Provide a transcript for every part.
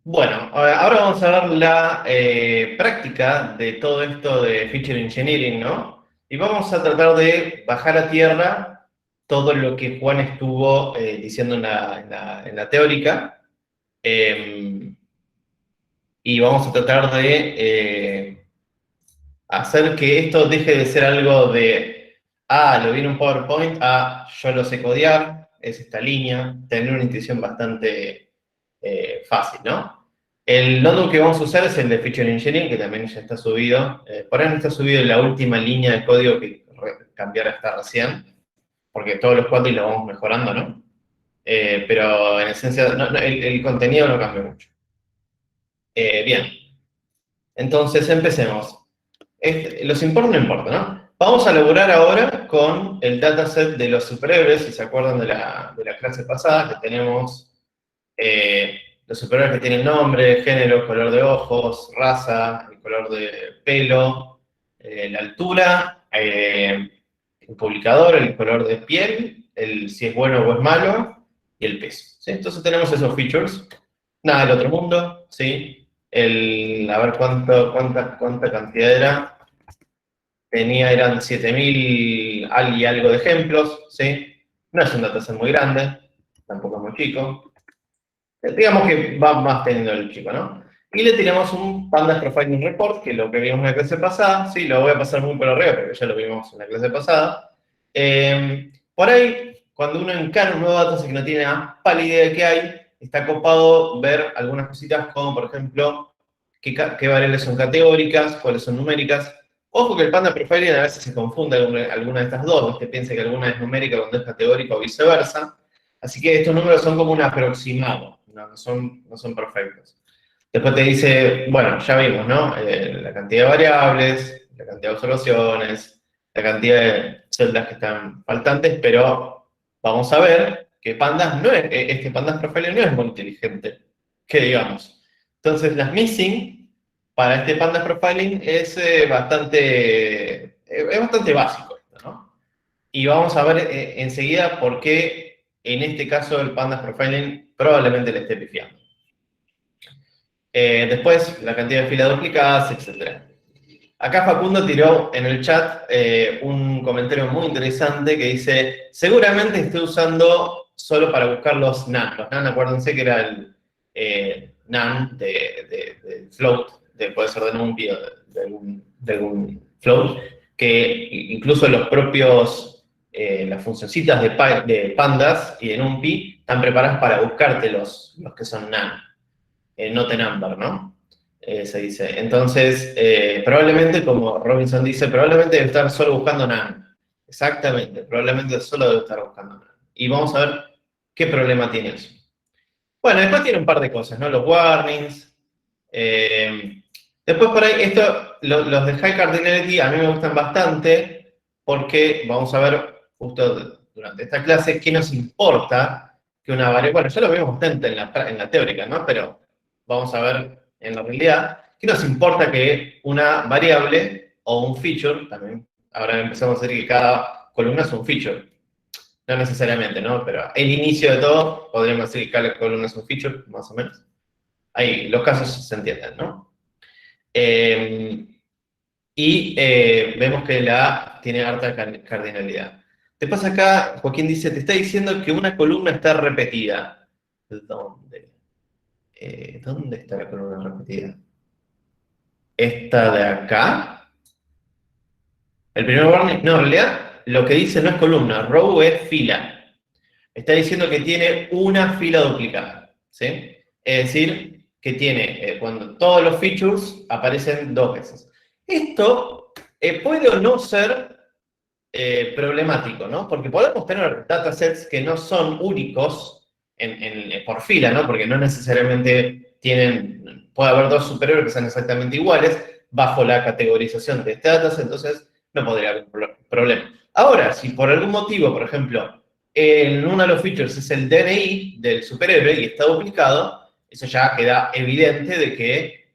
Bueno, ahora vamos a ver la práctica de todo esto de Feature Engineering, ¿no? Y vamos a tratar de bajar a tierra todo lo que Juan estuvo diciendo en la teórica. eh, y vamos a tratar de hacer que esto deje de ser algo de, lo vi en un PowerPoint, yo lo sé codear, es esta línea, tener una intuición bastante fácil, ¿no? El notebook que vamos a usar es el de Feature Engineering, que también ya está subido. Por ahí no está subido la última línea de código que cambiar hasta recién, porque todos los cuatro lo vamos mejorando, ¿no? Pero en esencia, el contenido no cambia mucho. Bien, entonces empecemos. Los importa no importa, ¿no? Vamos a laburar ahora con el dataset de los superhéroes, si se acuerdan de la clase pasada, que tenemos los superhéroes que tienen nombre, género, color de ojos, raza, el color de pelo, la altura, el publicador, el color de piel, si es bueno o es malo, y el peso. ¿Sí? Entonces tenemos esos features. Nada del otro mundo, ¿sí? A ver cuánta cantidad era. Eran 7000 y algo de ejemplos, ¿sí? No es un dataset muy grande, tampoco es muy chico. Digamos que va más teniendo el chico, ¿no? Y le tiramos un Pandas Profiling Report, que es lo que vimos en la clase pasada. Sí, lo voy a pasar muy por arriba, porque ya lo vimos en la clase pasada. Por ahí, cuando uno encara un nuevo dataset que no tiene la pálida idea de qué hay, está copado ver algunas cositas como, por ejemplo, qué variables son categóricas, cuáles son numéricas. Ojo que el Panda Profiling a veces se confunde alguna de estas dos, usted piensa que alguna es numérica cuando es categórica o viceversa. Así que estos números son como un aproximado, no son perfectos. Después te dice, bueno, ya vimos, ¿no? La cantidad de variables, la cantidad de observaciones, la cantidad de celdas que están faltantes, pero vamos a ver que Pandas no es, este Pandas Profiling no es muy inteligente, que digamos. Entonces, las missing para este Pandas Profiling es bastante básico, ¿no? Y vamos a ver enseguida por qué en este caso el Pandas Profiling probablemente le esté pifiando. Después, la cantidad de filas duplicadas, etc. Acá Facundo tiró en el chat un comentario muy interesante que dice, seguramente estoy usando solo para buscar los NaN. Los NaN, acuérdense que era el NaN de float, puede ser de NumPy o de algún float, que incluso los propios, las funcioncitas de pandas y de NumPy están preparadas para buscarte los que son NaN. Not a number, ¿no? Se dice. Entonces, probablemente, como Robinson dice, probablemente debe estar solo buscando NaN. Exactamente, probablemente solo debe estar buscando NaN. Y vamos a ver qué problema tiene eso. Bueno, después tiene un par de cosas, ¿no? Los warnings. Después por ahí, los de High Cardinality a mí me gustan bastante porque vamos a ver justo durante esta clase qué nos importa que una variable, bueno, ya lo vimos bastante en la teórica, ¿no? Pero vamos a ver en la realidad qué nos importa que una variable o un feature, también ahora empezamos a decir que cada columna es un feature. No necesariamente, ¿no? Pero el inicio de todo, podríamos decir que cada columna es un feature, más o menos. Ahí los casos se entienden, ¿no? Vemos que la A tiene harta cardinalidad. Después acá, Joaquín dice, te está diciendo que una columna está repetida. ¿Dónde? ¿Dónde está la columna repetida? ¿Esta de acá? El primer warning, no, en realidad lo que dice no es columna, row es fila. Está diciendo que tiene una fila duplicada, ¿sí? Es decir, que tiene, cuando todos los features aparecen dos veces. Esto puede o no ser problemático, ¿no? Porque podemos tener datasets que no son únicos por fila, ¿no? Porque no necesariamente puede haber dos superiores que sean exactamente iguales bajo la categorización de este dataset, entonces no podría haber problema. Ahora, si por algún motivo, por ejemplo, en uno de los features es el DNI del superhéroe y está duplicado, eso ya queda evidente de que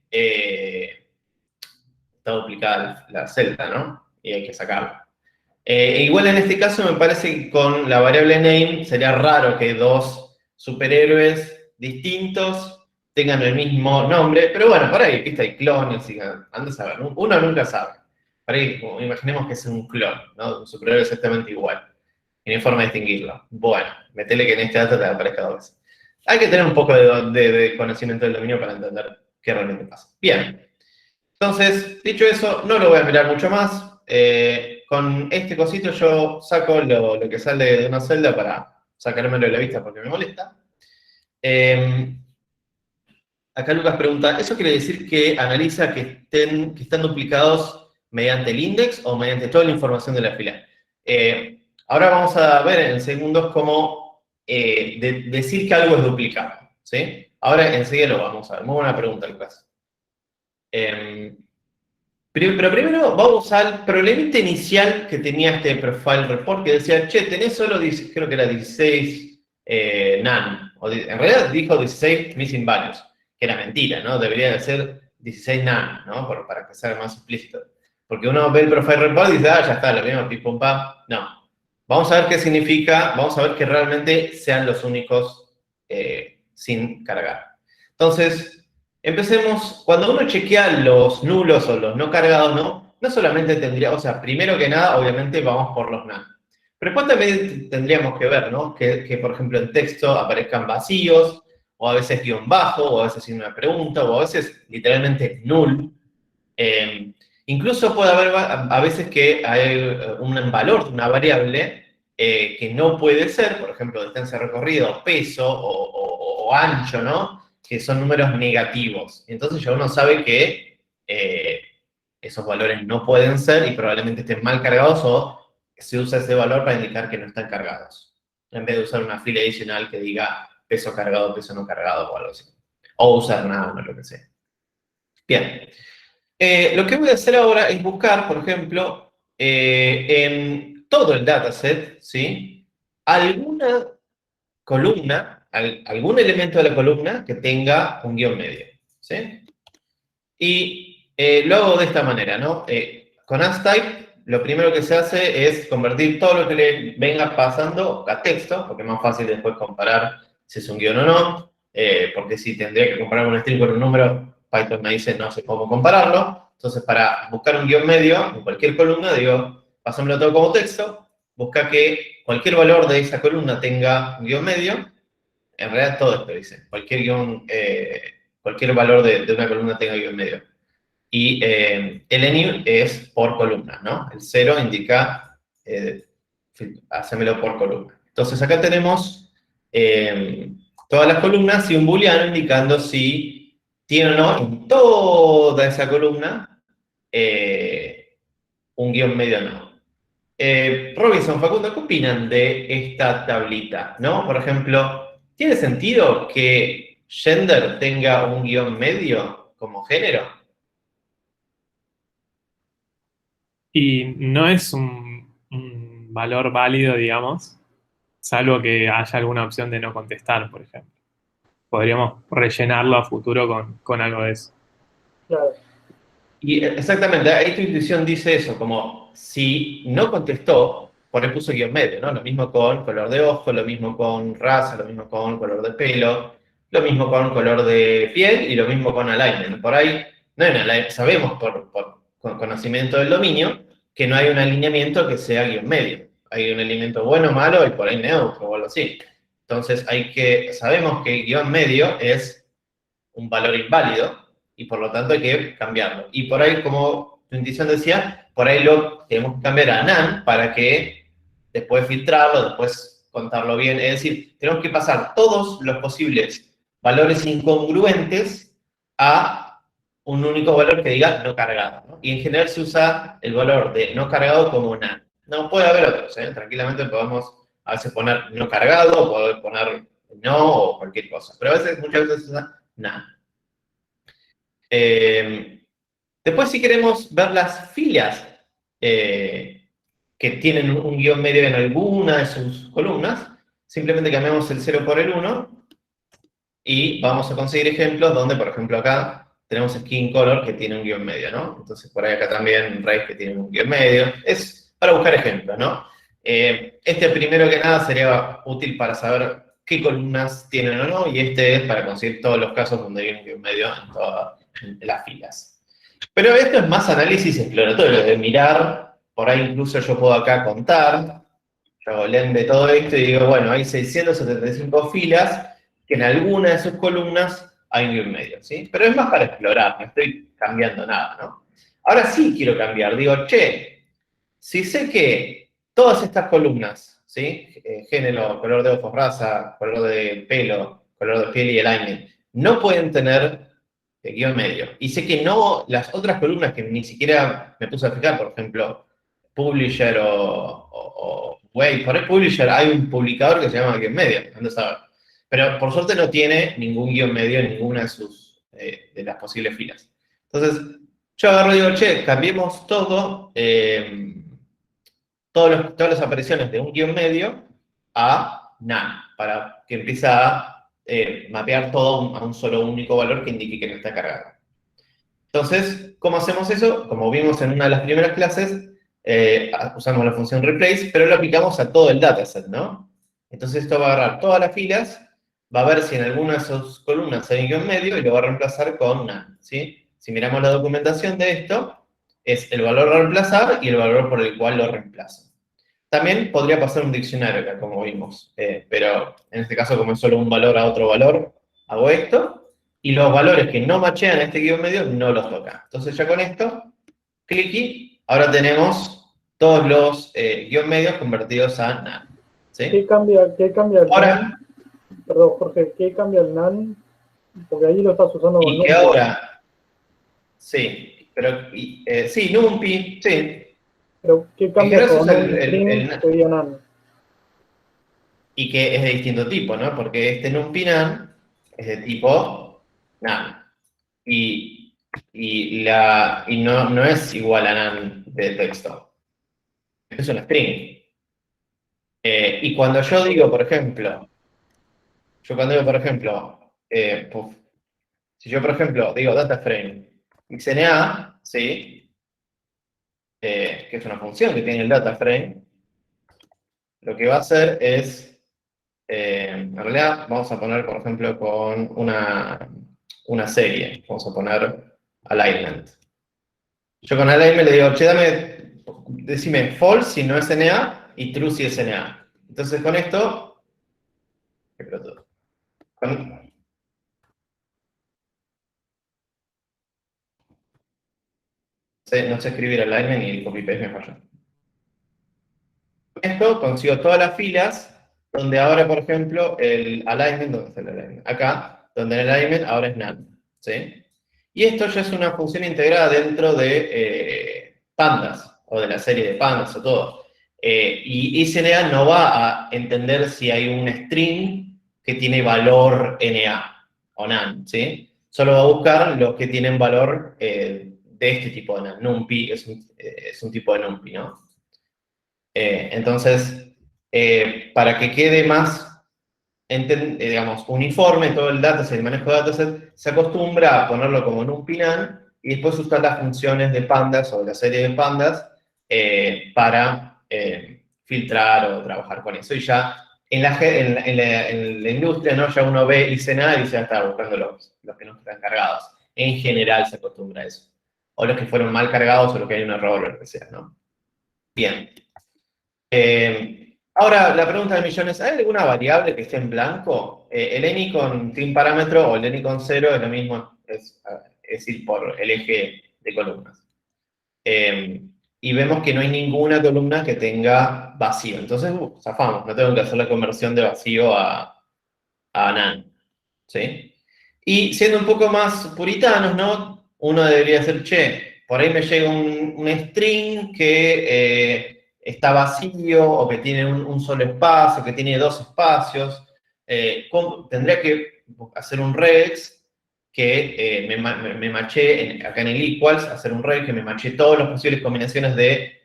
está duplicada la celda, ¿no? Y hay que sacarla. Igual en este caso me parece que con la variable name sería raro que dos superhéroes distintos tengan el mismo nombre, pero bueno, por ahí, viste, hay clones, y andas a ver, uno nunca sabe. Por ahí, imaginemos que es un clon, ¿no? Un superhéroe exactamente igual, y no hay forma de distinguirlo. Bueno, metele que en este dato te aparezca dos veces. Hay que tener un poco de conocimiento del dominio para entender qué realmente pasa. Bien, entonces, dicho eso, no lo voy a mirar mucho más. Con este cosito yo saco lo que sale de una celda para sacármelo de la vista porque me molesta. Acá Lucas pregunta, ¿eso quiere decir que analiza que están duplicados mediante el index o mediante toda la información de la fila? Ahora vamos a ver en segundos cómo decir que algo es duplicado, ¿sí? Ahora enseguida lo vamos a ver. Muy buena pregunta, Lucas. Pero primero vamos al problemita inicial que tenía este profile report, que decía, che, tenés solo, creo que era 16 none. En realidad dijo 16 missing values, que era mentira, ¿no? Debería de ser 16 none, ¿no? Para que sea más explícito. Porque uno ve el profile report y dice, ah, ya está, lo mismo, pim pum pam. No. Vamos a ver qué significa, vamos a ver que realmente sean los únicos sin cargar. Entonces, empecemos, cuando uno chequea los nulos o los no cargados, no solamente tendría, o sea, primero que nada, obviamente vamos por los none. Pero después también tendríamos que ver, ¿no? Que, por ejemplo, en texto aparezcan vacíos, o a veces guión bajo, o a veces sin una pregunta, o a veces literalmente null. Incluso puede haber a veces que hay un valor, una variable, que no puede ser, por ejemplo, distancia recorrida, peso o ancho, ¿no? Que son números negativos. Entonces ya uno sabe que esos valores no pueden ser y probablemente estén mal cargados o se usa ese valor para indicar que no están cargados. En vez de usar una fila adicional que diga peso cargado, peso no cargado o algo así. O usar nada, no lo que sea. Bien. Lo que voy a hacer ahora es buscar, por ejemplo, en todo el dataset, ¿sí? Alguna columna, algún elemento de la columna que tenga un guión medio, ¿sí? Y lo hago de esta manera, ¿no? Con AskType, lo primero que se hace es convertir todo lo que le venga pasando a texto, porque es más fácil después comparar si es un guión o no, porque si tendría que comparar un string con un número, Python me dice no sé cómo compararlo. Entonces, para buscar un guión medio en cualquier columna, digo, pásamelo todo como texto, busca que cualquier valor de esa columna tenga un guión medio. En realidad todo esto dice, cualquier valor de una columna tenga guión medio. Y el any es por columna, ¿no? El 0 indica, hacémelo por columna. Entonces acá tenemos todas las columnas y un booleano indicando si tiene o no en toda esa columna un guión medio o no. Robinson, Facundo, ¿qué opinan de esta tablita? ¿No? Por ejemplo, ¿tiene sentido que gender tenga un guión medio como género? Y no es un valor válido, digamos, salvo que haya alguna opción de no contestar, por ejemplo. Podríamos rellenarlo a futuro con algo de eso. Claro. Y exactamente, ahí tu intuición dice eso, como si no contestó, por ahí puso guión medio, ¿no? Lo mismo con color de ojo, lo mismo con raza, lo mismo con color de pelo, lo mismo con color de piel y lo mismo con alignment. Por ahí, no hay sabemos con conocimiento del dominio que no hay un alineamiento que sea guión medio. Hay un alineamiento bueno, malo y por ahí neutro o algo así. Entonces sabemos que guión medio es un valor inválido y por lo tanto hay que cambiarlo. Y por ahí, como tu intuición decía, por ahí lo tenemos que cambiar a NaN para que después filtrarlo, después contarlo bien. Es decir, tenemos que pasar todos los posibles valores incongruentes a un único valor que diga no cargado, ¿no? Y en general se usa el valor de no cargado como NaN. No puede haber otros, ¿eh? Tranquilamente podemos a veces poner no cargado, o poder poner no o cualquier cosa. Pero a veces, muchas veces se usa NaN. Después, si queremos ver las filas que tienen un guión medio en alguna de sus columnas, simplemente cambiamos el 0 por el 1 y vamos a conseguir ejemplos donde, por ejemplo, acá tenemos skin color que tiene un guión medio, ¿no? Entonces, por ahí acá también raíz que tiene un guión medio. Es para buscar ejemplos, ¿no? Este primero que nada sería útil para saber qué columnas tienen o no, y este es para conseguir todos los casos donde hay un guión medio en todas las filas. Pero esto es más análisis exploratorio, de mirar, por ahí incluso yo puedo acá contar, yo hago len de todo esto y digo, bueno, hay 675 filas, que en alguna de sus columnas hay un guión medio, ¿sí? Pero es más para explorar, no estoy cambiando nada, ¿no? Ahora sí quiero cambiar, digo, che, si sé que todas estas columnas, ¿sí? Género, color de ojos, raza, color de pelo, color de piel y alignment, no pueden tener guión medio. Y sé que no, las otras columnas que ni siquiera me puse a fijar, por ejemplo, Publisher o Wave, por el Publisher hay un publicador que se llama guión medio, ando a saber. Pero por suerte no tiene ningún guión medio en ninguna de sus, de las posibles filas. Entonces, yo agarro y digo, che, cambiemos todo, todas las apariciones de un guión medio a none, para que empiece a mapear todo a un solo único valor que indique que no está cargado. Entonces, ¿cómo hacemos eso? Como vimos en una de las primeras clases, usamos la función replace, pero lo aplicamos a todo el dataset, ¿no? Entonces esto va a agarrar todas las filas, va a ver si en alguna de sus columnas hay un guión medio y lo va a reemplazar con none, ¿sí? Si miramos la documentación de esto, es el valor a reemplazar y el valor por el cual lo reemplazo. También podría pasar un diccionario acá, como vimos, pero en este caso, como es solo un valor a otro valor, hago esto, y los valores que no machean a este guión medio no los toca. Entonces ya con esto, clic, ahora tenemos todos los guión medios convertidos a NaN. ¿Sí? ¿Qué cambia el Ahora, NaN? Perdón, Jorge, ¿qué cambia el NaN? Porque ahí lo estás usando con y que NumPy. ahora, sí, pero, sí, NumPy, sí. Pero ¿qué cambia eso con es un string que sería NaN? Y que es de distinto tipo, ¿no? Porque este NumPy NaN es de tipo NaN. Y no es igual a NaN de texto. Es un string. Y cuando yo digo, por ejemplo, si yo, por ejemplo, digo dataframe XNA, ¿sí? Que es una función que tiene el dataframe, lo que va a hacer es, en realidad, vamos a poner, por ejemplo, con una serie, vamos a poner alignment. Yo con alignment le digo, che, decime false si no es NA y true si es NA. Entonces con esto, no sé escribir alignment y el copy paste me falló. Con esto consigo todas las filas donde ahora, por ejemplo, el alignment, ¿dónde está el alignment? Acá, donde el alignment ahora es none, ¿sí? Y esto ya es una función integrada dentro de pandas, o de la serie de pandas, o todo. Y SNA no va a entender si hay un string que tiene valor NA o NaN, ¿sí? Solo va a buscar los que tienen valor de este tipo de NaN. NumPy es un tipo de NumPy, ¿no? Entonces, para que quede más digamos, uniforme todo el dataset, el manejo de dataset, se acostumbra a ponerlo como en un pinan y después usar las funciones de pandas o de la serie de pandas para filtrar o trabajar con eso. Y ya en la industria, ¿no? Ya uno ve ICNA y ya está buscando los que no están cargados. En general se acostumbra a eso. O los que fueron mal cargados o los que hay un error o lo que sea, ¿no? Bien. Ahora, la pregunta del millón es, ¿hay alguna variable que esté en blanco? El any con clean parámetro o el any con 0 es lo mismo, es ir por el eje de columnas. Y vemos que no hay ninguna columna que tenga vacío. Entonces, zafamos, no tengo que hacer la conversión de vacío a none. ¿Sí? Y siendo un poco más puritanos, ¿no? Uno debería decir, che, por ahí me llega un string que está vacío o que tiene un solo espacio, que tiene dos espacios. Tendría que hacer un regex que me maché, acá en el equals, hacer un regex que me maché todas las posibles combinaciones de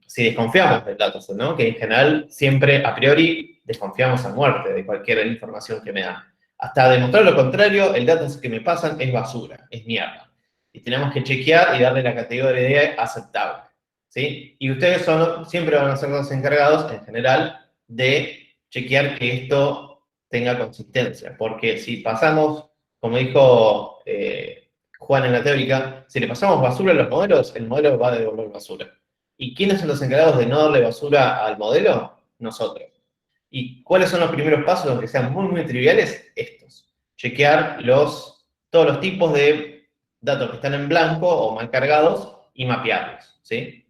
si desconfiamos del dataset, ¿no? Que en general siempre a priori desconfiamos a muerte de cualquier información que me da. Hasta demostrar lo contrario, el dataset que me pasan es basura, es mierda. Y tenemos que chequear y darle la categoría de aceptable. ¿Sí? Y ustedes siempre van a ser los encargados, en general, de chequear que esto tenga consistencia, porque si pasamos, como dijo Juan en la teórica, si le pasamos basura a los modelos, el modelo va a devolver basura. ¿Y quiénes son los encargados de no darle basura al modelo? Nosotros. ¿Y cuáles son los primeros pasos, aunque sean muy, muy triviales? Estos. Chequear todos los tipos de datos que están en blanco o mal cargados y mapearlos, ¿sí?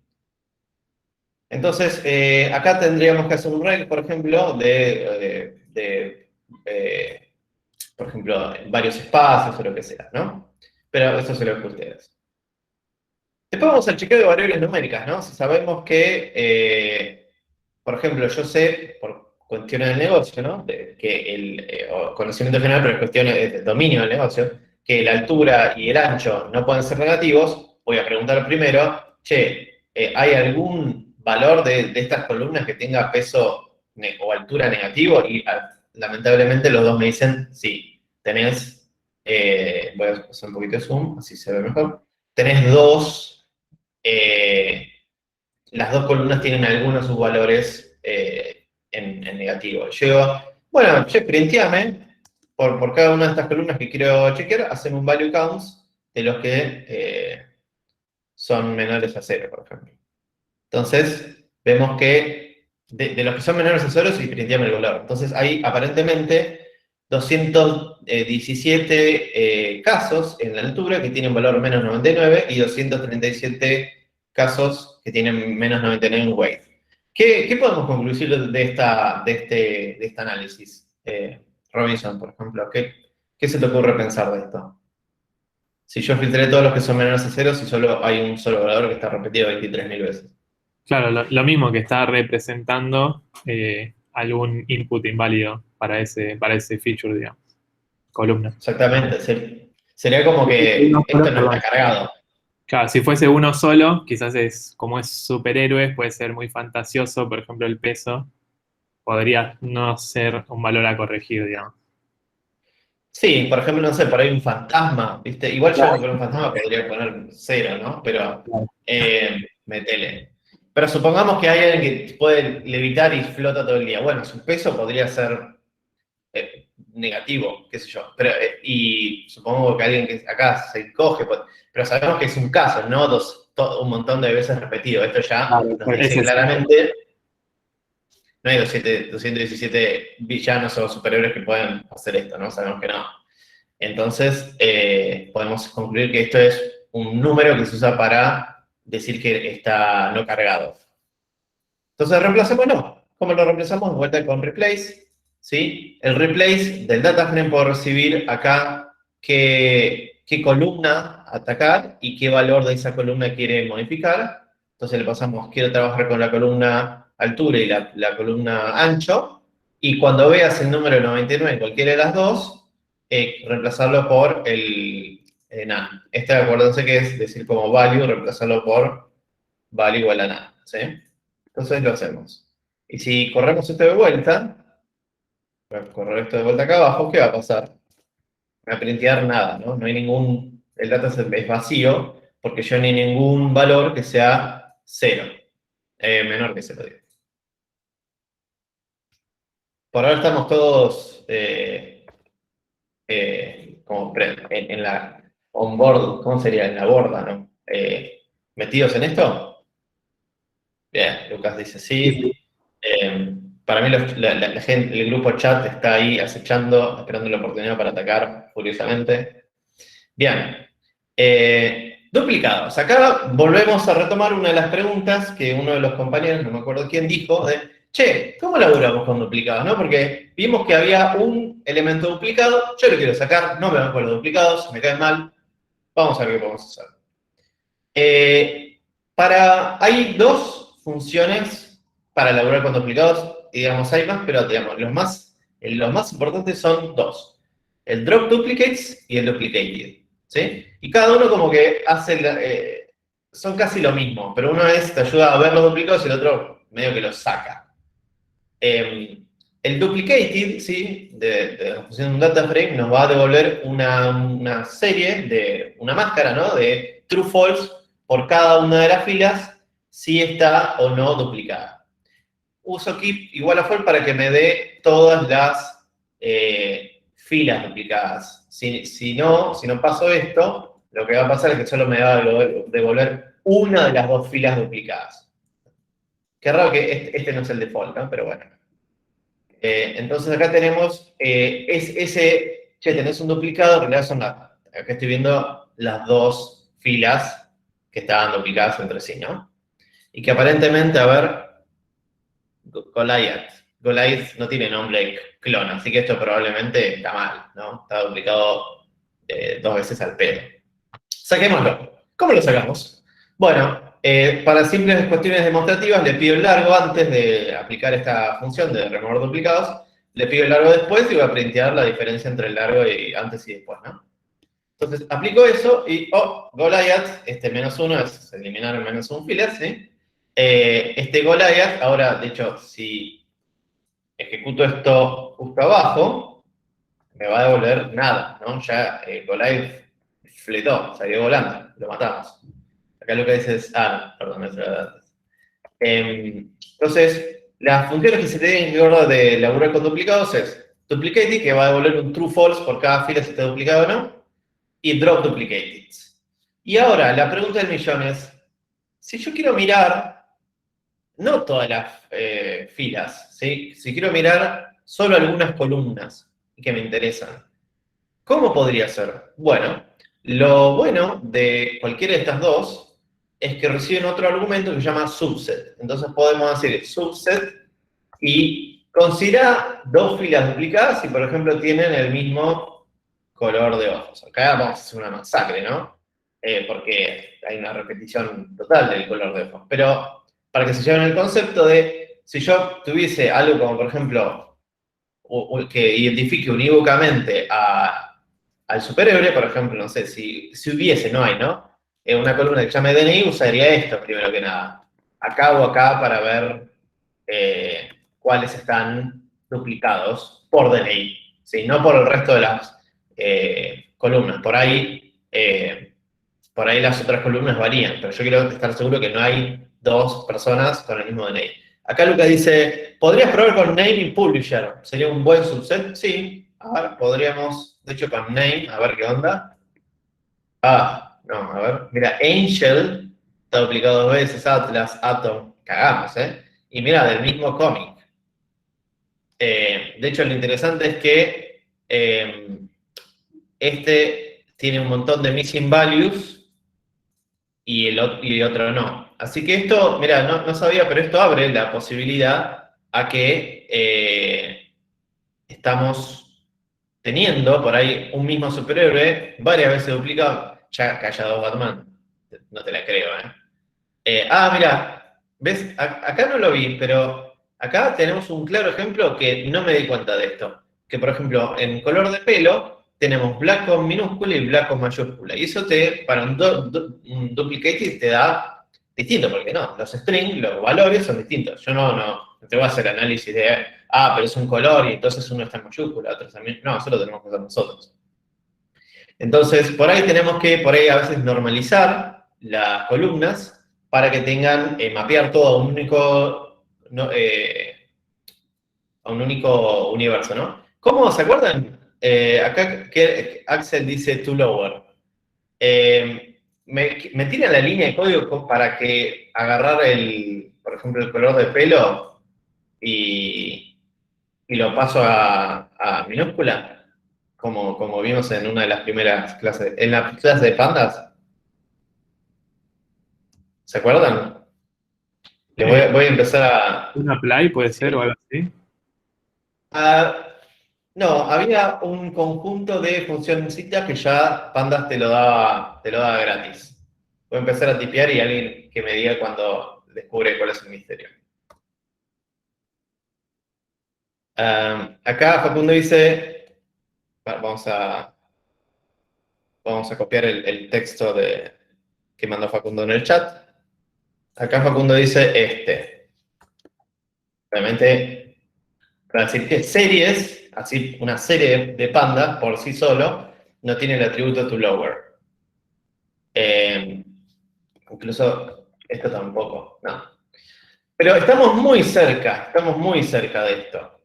Entonces, acá tendríamos que hacer un reg, por ejemplo, por ejemplo, varios espacios o lo que sea, ¿no? Pero eso se lo dejo a ustedes. Después vamos al chequeo de variables numéricas, ¿no? Si sabemos que, por ejemplo, yo sé, por cuestiones del negocio, ¿no? O conocimiento general, pero cuestiones de dominio del negocio, que la altura y el ancho no pueden ser negativos, voy a preguntar primero, che, ¿hay algún valor de estas columnas que tenga peso o altura negativo? Y lamentablemente los dos me dicen, sí, tenés, voy a hacer un poquito de zoom, así se ve mejor, tenés las dos columnas tienen algunos subvalores en negativo. Yo digo, bueno, printeame por cada una de estas columnas que quiero chequear, hacen un value counts de los que son menores a 0, por ejemplo. Entonces, vemos que de los que son menores a 0, sí, printeame el valor. Entonces, hay aparentemente 217 casos en la altura que tienen valor menos 99 y 237 casos que tienen menos 99 en weight. ¿Qué podemos concluir de este análisis? Robinson, por ejemplo, ¿qué se te ocurre pensar de esto? Si yo filtré todos los que son menores a 0, si solo hay un solo valor que está repetido 23.000 veces. Claro, lo mismo que está representando algún input inválido para ese feature, digamos, columna. Exactamente. Sería como que esto no está cargado. Claro, si fuese uno solo, quizás como es superhéroe, puede ser muy fantasioso, por ejemplo, el peso podría no ser un valor a corregir, digamos. Sí, por ejemplo, no sé, por ahí un fantasma, ¿viste? Igual yo con un fantasma podría poner 0, ¿no? Pero, metele. Pero supongamos que hay alguien que puede levitar y flota todo el día. Bueno, su peso podría ser negativo, qué sé yo. Pero, y supongo que alguien que acá se encoge, pero sabemos que es un caso, no un montón de veces repetido. Esto ya nos dice claramente, no hay 217 villanos o superhéroes que pueden hacer esto, ¿no? Sabemos que no. Entonces, podemos concluir que esto es un número que se usa para decir que está no cargado. Entonces, reemplacémoslo. ¿Cómo lo reemplazamos? De vuelta con replace, ¿sí? El replace del data frame puedo recibir acá qué columna atacar y qué valor de esa columna quiere modificar. Entonces le pasamos, quiero trabajar con la columna altura y la columna ancho, y cuando veas el número 99 en cualquiera de las dos, reemplazarlo por el none. Acuérdense que es decir como value, reemplazarlo por value igual a none, ¿sí? Entonces lo hacemos. Y si corremos esto de vuelta, voy a correr esto de vuelta acá abajo, ¿qué va a pasar? No va a printear nada, ¿no? No hay el dataset es vacío, porque yo no hay ningún valor que sea 0, menor que 0, digo. Por ahora estamos todos como en la onboard, ¿cómo sería? En la borda, ¿no? ¿Metidos en esto? Bien, Lucas dice sí. Para mí la gente, el grupo chat está ahí acechando, esperando la oportunidad para atacar furiosamente. Bien. Duplicados. Acá volvemos a retomar una de las preguntas que uno de los compañeros, no me acuerdo quién, dijo, che, ¿cómo laburamos con duplicados? ¿No? Porque vimos que había un elemento duplicado, yo lo quiero sacar, no me van con los duplicados, me caen mal, vamos a ver qué podemos hacer. Hay dos funciones para laburar con duplicados, digamos, hay más, pero digamos, los más importantes son dos. El drop duplicates y el duplicated, ¿sí? Y cada uno como que hace, son casi lo mismo, pero uno te ayuda a ver los duplicados y el otro medio que los saca. El duplicated, ¿sí? De la función de un data frame nos va a devolver una serie una máscara, ¿no? De true-false por cada una de las filas, si está o no duplicada. uso keep igual a false para que me dé todas las filas duplicadas. Si no paso esto, lo que va a pasar es que solo me va a devolver una de las dos filas duplicadas. Qué raro que este no es el default, ¿no? Pero bueno. Entonces acá tenemos che, tenés un duplicado, en realidad son acá estoy viendo las dos filas que estaban duplicadas entre sí, ¿no? Y que aparentemente, a ver, Goliath no tiene nombre clon, así que esto probablemente está mal, ¿no? Está duplicado 2 veces al pedo. Saquémoslo. ¿Cómo lo sacamos? Bueno, para simples cuestiones demostrativas le pido el largo antes de aplicar esta función de remover duplicados, le pido el largo después y voy a printear la diferencia entre el largo y antes y después, ¿no? Entonces, aplico eso y, Goliath, este -1 es eliminar el -1 filas, ¿sí? Este Goliath, ahora, de hecho, si ejecuto esto justo abajo, me va a devolver nada, ¿no? Ya Goliath fletó, salió volando, lo matamos. Acá lo que dice es, no, perdón, eso era antes. Entonces, las funciones que se tienen que acordar de laburar con duplicados es duplicate, que va a devolver un true false por cada fila si está duplicado o no, y drop duplicated. Y ahora, la pregunta del millón es, si yo quiero mirar, no todas las filas, ¿sí? Si quiero mirar solo algunas columnas que me interesan, ¿cómo podría ser? Bueno, lo bueno de cualquiera de estas dos es que reciben otro argumento que se llama subset. Entonces podemos decir subset y considera dos filas duplicadas si, por ejemplo, tienen el mismo color de ojos. Acá vamos a hacer una masacre, ¿no? Porque hay una repetición total del color de ojos. Pero para que se lleven el concepto de, si yo tuviese algo como, por ejemplo, que identifique unívocamente al superhéroe, por ejemplo, no sé, si hubiese, no hay, ¿no? Una columna que se llame DNI, usaría esto primero que nada. Acá o acá para ver cuáles están duplicados por DNI, ¿sí? No por el resto de las columnas. Por ahí las otras columnas varían, pero yo quiero estar seguro que no hay dos personas con el mismo DNI. Acá Lucas dice, ¿podrías probar con name y publisher? ¿Sería un buen subset? Sí. A ver, podríamos, de hecho con name, a ver qué onda. No, a ver. Mira, Angel está duplicado 2 veces, Atlas, Atom, cagamos, ¿eh? Y mira, del mismo cómic. De hecho, lo interesante es que este tiene un montón de missing values y el otro no. Así que esto, mira, no sabía, pero esto abre la posibilidad a que estamos teniendo por ahí un mismo superhéroe varias veces duplicado. Ya que haya dos Batman, no te la creo, ¿eh? Mira, ¿ves? Acá no lo vi, pero acá tenemos un claro ejemplo que no me di cuenta de esto. Que, por ejemplo, en color de pelo tenemos black con minúscula y black con mayúscula. Y eso para un duplicate te da distinto, porque no, los strings, los valores son distintos. Yo no te voy a hacer análisis de, pero es un color y entonces uno está en mayúscula, otro también. No, eso lo tenemos que hacer nosotros. Entonces, por ahí tenemos que, a veces normalizar las columnas para que tengan, mapear todo a un único universo, ¿no? ¿Cómo, se acuerdan? Acá que Axel dice to lower. Me tira la línea de código para que agarrar por ejemplo, el color de pelo y lo paso a minúscula. Como vimos en una de las primeras clases, en la clase de pandas. ¿Se acuerdan? Voy a empezar a... ¿Un apply puede ser o algo así? No, había un conjunto de funcioncitas que ya pandas te lo daba gratis. Voy a empezar a tipear y alguien que me diga cuando descubre cuál es el misterio. Acá Facundo dice... Vamos a copiar el texto que mandó Facundo en el chat. Acá Facundo dice Realmente, para decir que series, así una serie de pandas por sí solo, no tiene el atributo toLower. Incluso esto tampoco, no. Pero estamos muy cerca de esto.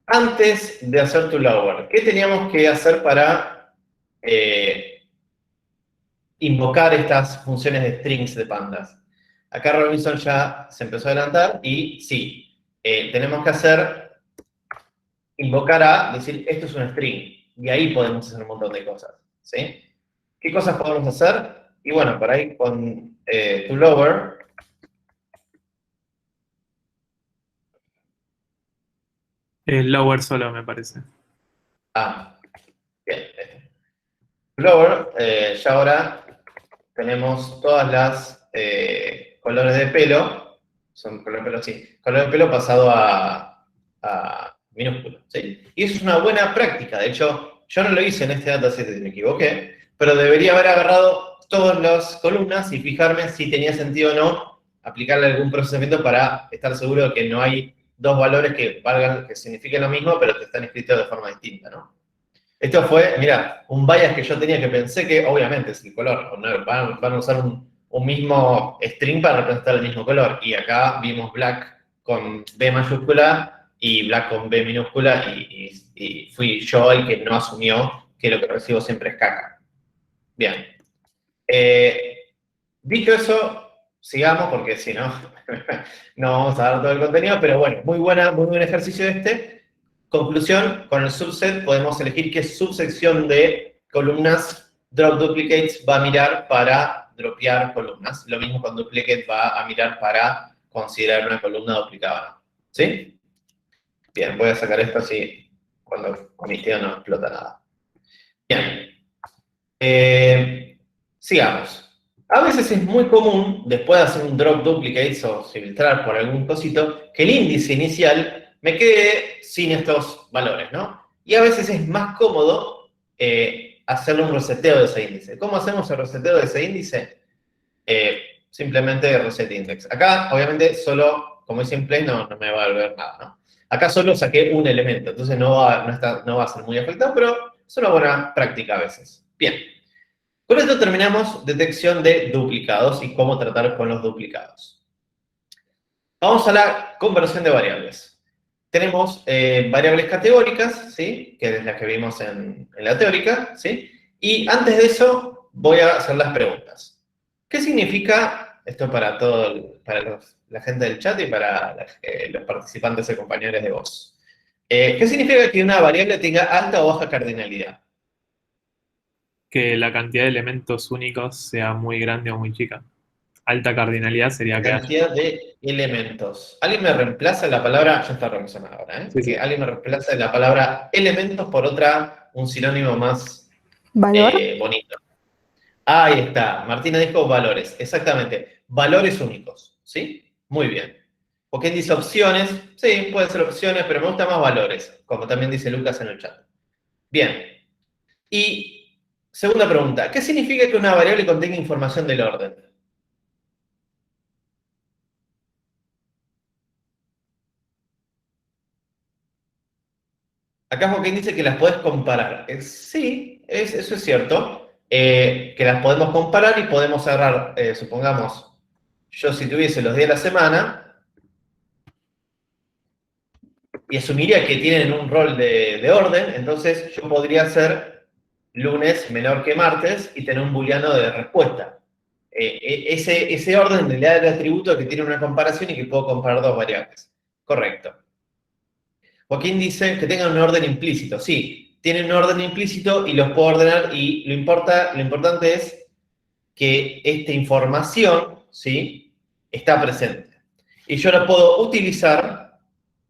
Antes de hacer to lower, ¿qué teníamos que hacer para invocar estas funciones de strings de pandas? Acá Robinson ya se empezó a adelantar y sí, tenemos que invocar a decir esto es un string. Y ahí podemos hacer un montón de cosas, ¿sí? ¿Qué cosas podemos hacer? Y bueno, por ahí con to lower, Lower solo, me parece. bien. Lower, ya ahora tenemos todas las colores de pelo, son color de pelo, sí, color de pelo pasado a minúsculo, ¿sí? Y eso es una buena práctica, de hecho, yo no lo hice en este dataset, me equivoqué, pero debería haber agarrado todas las columnas y fijarme si tenía sentido o no aplicarle algún procesamiento para estar seguro de que no hay dos valores que valgan, que signifiquen lo mismo, pero que están escritos de forma distinta, ¿no? Esto fue, mira, un bias que yo tenía que pensé que, obviamente, es el color. ¿No? Van a usar un mismo string para representar el mismo color. Y acá vimos black con B mayúscula y black con B minúscula y fui yo el que no asumió que lo que recibo siempre es caca. Bien. Dicho eso, sigamos porque si no, no vamos a dar todo el contenido, pero bueno, muy buen ejercicio este. Conclusión, con el subset podemos elegir qué subsección de columnas drop duplicates va a mirar para dropear columnas. Lo mismo con duplicate va a mirar para considerar una columna duplicada. ¿Sí? Bien, voy a sacar esto así cuando comisteo no explota nada. Bien. Sigamos. A veces es muy común, después de hacer un drop duplicates o filtrar por algún cosito, que el índice inicial me quede sin estos valores, ¿no? Y a veces es más cómodo hacerle un reseteo de ese índice. ¿Cómo hacemos el reseteo de ese índice? Simplemente reset index. Acá, obviamente, solo, como dice en play, no me va a volver nada, ¿no? Acá solo saqué un elemento, entonces no va a ser muy afectado, pero es una buena práctica a veces. Bien. Con esto terminamos detección de duplicados y cómo tratar con los duplicados. Vamos a la conversión de variables. Tenemos variables categóricas, ¿sí? Que es las que vimos en la teórica, ¿sí? Y antes de eso voy a hacer las preguntas. ¿Qué significa, esto para la gente del chat y para los participantes y compañeros de voz? ¿Qué significa que una variable tenga alta o baja cardinalidad? Que la cantidad de elementos únicos sea muy grande o muy chica. Alta cardinalidad sería que haya. Cantidad de elementos. ¿Alguien me reemplaza la palabra? Ya está reemplazada ahora, ¿eh? Sí, sí. Que alguien me reemplaza la palabra elementos por un sinónimo más ¿Valor? bonito. Ahí está. Martina dijo valores. Exactamente. Valores únicos. ¿Sí? Muy bien. ¿Por qué dice opciones? Sí, pueden ser opciones, pero me gusta más valores, como también dice Lucas en el chat. Bien. Y segunda pregunta. ¿Qué significa que una variable contenga información del orden? Acá Joaquín dice que las podés comparar. Sí, eso es cierto. Que las podemos comparar y podemos agarrar, supongamos, yo si tuviese los días de la semana, y asumiría que tienen un rol de orden, entonces yo podría hacer lunes menor que martes y tener un booleano de respuesta. Ese orden le da el atributo que tiene una comparación y que puedo comparar dos variables. Correcto. Joaquín dice que tengan un orden implícito. Sí, tienen un orden implícito y los puedo ordenar y lo importante es que esta información, ¿sí?, está presente. Y yo la puedo utilizar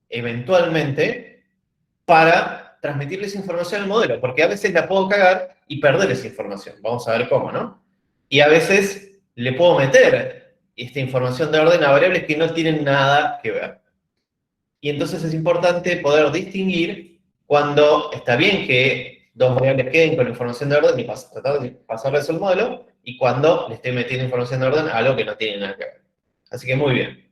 eventualmente para transmitirle esa información al modelo, porque a veces la puedo cagar y perder esa información. Vamos a ver cómo, ¿no? Y a veces le puedo meter esta información de orden a variables que no tienen nada que ver. Y entonces es importante poder distinguir cuando está bien que dos variables queden con información de orden y tratar de pasarle eso al modelo, y cuando le estoy metiendo información de orden a algo que no tiene nada que ver. Así que muy bien.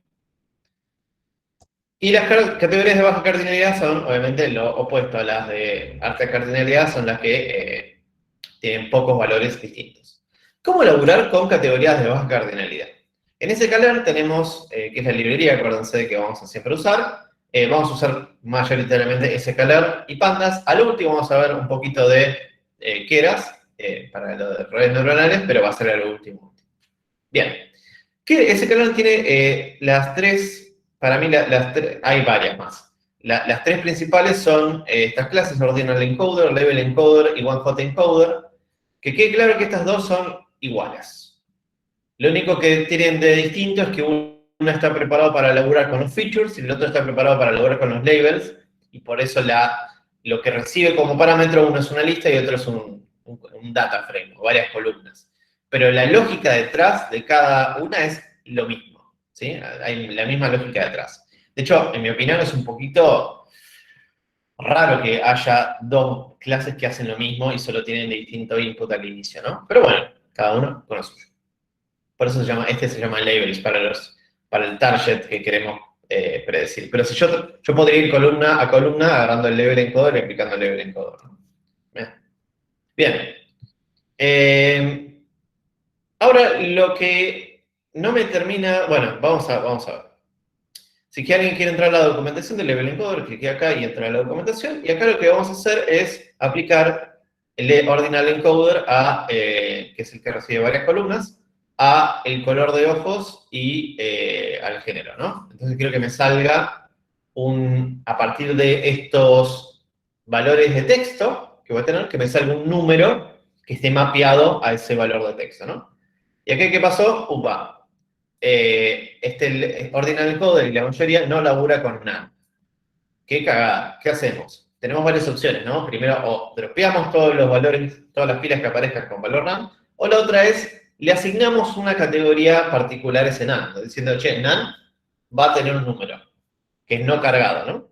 Y las categorías de baja cardinalidad son, obviamente, lo opuesto a las de alta cardinalidad, son las que tienen pocos valores distintos. ¿Cómo laburar con categorías de baja cardinalidad? En scalar tenemos, que es la librería, acuérdense que vamos a siempre usar. Vamos a usar mayoritariamente scalar y pandas. Al último vamos a ver un poquito de keras, para lo de redes neuronales, pero va a ser al último. Bien. Scalar tiene las tres, para mí hay varias más. Las tres principales son estas clases, Ordinal Encoder, Level Encoder y One Hot Encoder. Que quede claro que estas dos son iguales. Lo único que tienen de distinto es que uno está preparado para laburar con los features y el otro está preparado para laburar con los labels, y por eso lo que recibe como parámetro uno es una lista y otro es un data frame, o varias columnas. Pero la lógica detrás de cada una es lo mismo, ¿sí? Hay la misma lógica detrás. De hecho, en mi opinión es un poquito raro que haya dos clases que hacen lo mismo y solo tienen distinto input al inicio, ¿no? Pero bueno, cada uno con lo suyo. Por eso se llama labels, para el target que queremos predecir. Pero si yo podría ir columna a columna agarrando el level encoder y aplicando el level encoder, ¿no? Bien. Ahora, lo que no me termina... Bueno, vamos a ver. Si alguien quiere entrar a la documentación del level encoder, clique acá y entra a la documentación. Y acá lo que vamos a hacer es aplicar el ordinal encoder que es el que recibe varias columnas, a el color de ojos y al género, ¿no? Entonces quiero que me salga a partir de estos valores de texto que voy a tener, que me salga un número que esté mapeado a ese valor de texto, ¿no? Y aquí, ¿qué pasó? Upa. El ordinal encoder y la mayoría no labura con NaN. Qué cagada. ¿Qué hacemos? Tenemos varias opciones, ¿no? Primero, o dropeamos todos los valores, todas las filas que aparezcan con valor NaN, o la otra es, le asignamos una categoría particular a ese NaN, diciendo, che, NaN va a tener un número, que es no cargado, ¿no?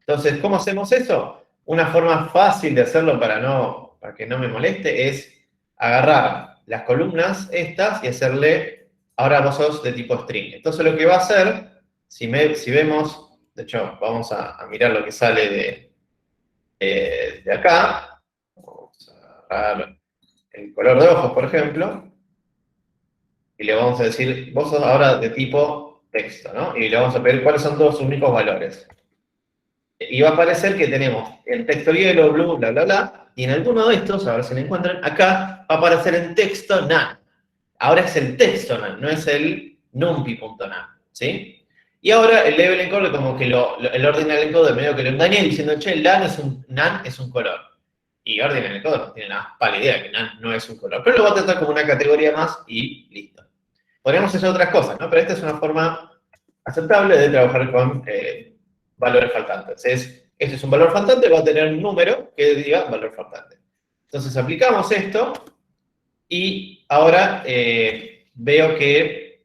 Entonces, ¿cómo hacemos eso? Una forma fácil de hacerlo para que no me moleste es agarrar las columnas estas y hacerle, ahora vos sos de tipo string. Entonces lo que va a hacer, si vemos, de hecho, vamos a mirar lo que sale de acá. Vamos a agarrar el color de ojos, por ejemplo, y le vamos a decir, vos sos ahora de tipo texto, ¿no? Y le vamos a pedir cuáles son todos sus únicos valores. Y va a aparecer que tenemos el texto yellow, blue, bla, bla, bla, y en alguno de estos, a ver si lo encuentran, acá va a aparecer en texto NaN. Ahora es el texto NaN, no es el numpy.nan, ¿sí? Y ahora el level encoder, como que el ordinal encoder medio que lo engañé diciendo, che, NaN es un color. Y ordinal encoder no tiene nada pálida idea que NaN no es un color. Pero lo va a tratar como una categoría más y listo. Podríamos hacer otras cosas, ¿no? Pero esta es una forma aceptable de trabajar con valores faltantes. Este es un valor faltante, va a tener un número que diga valor faltante. Entonces aplicamos esto y ahora veo que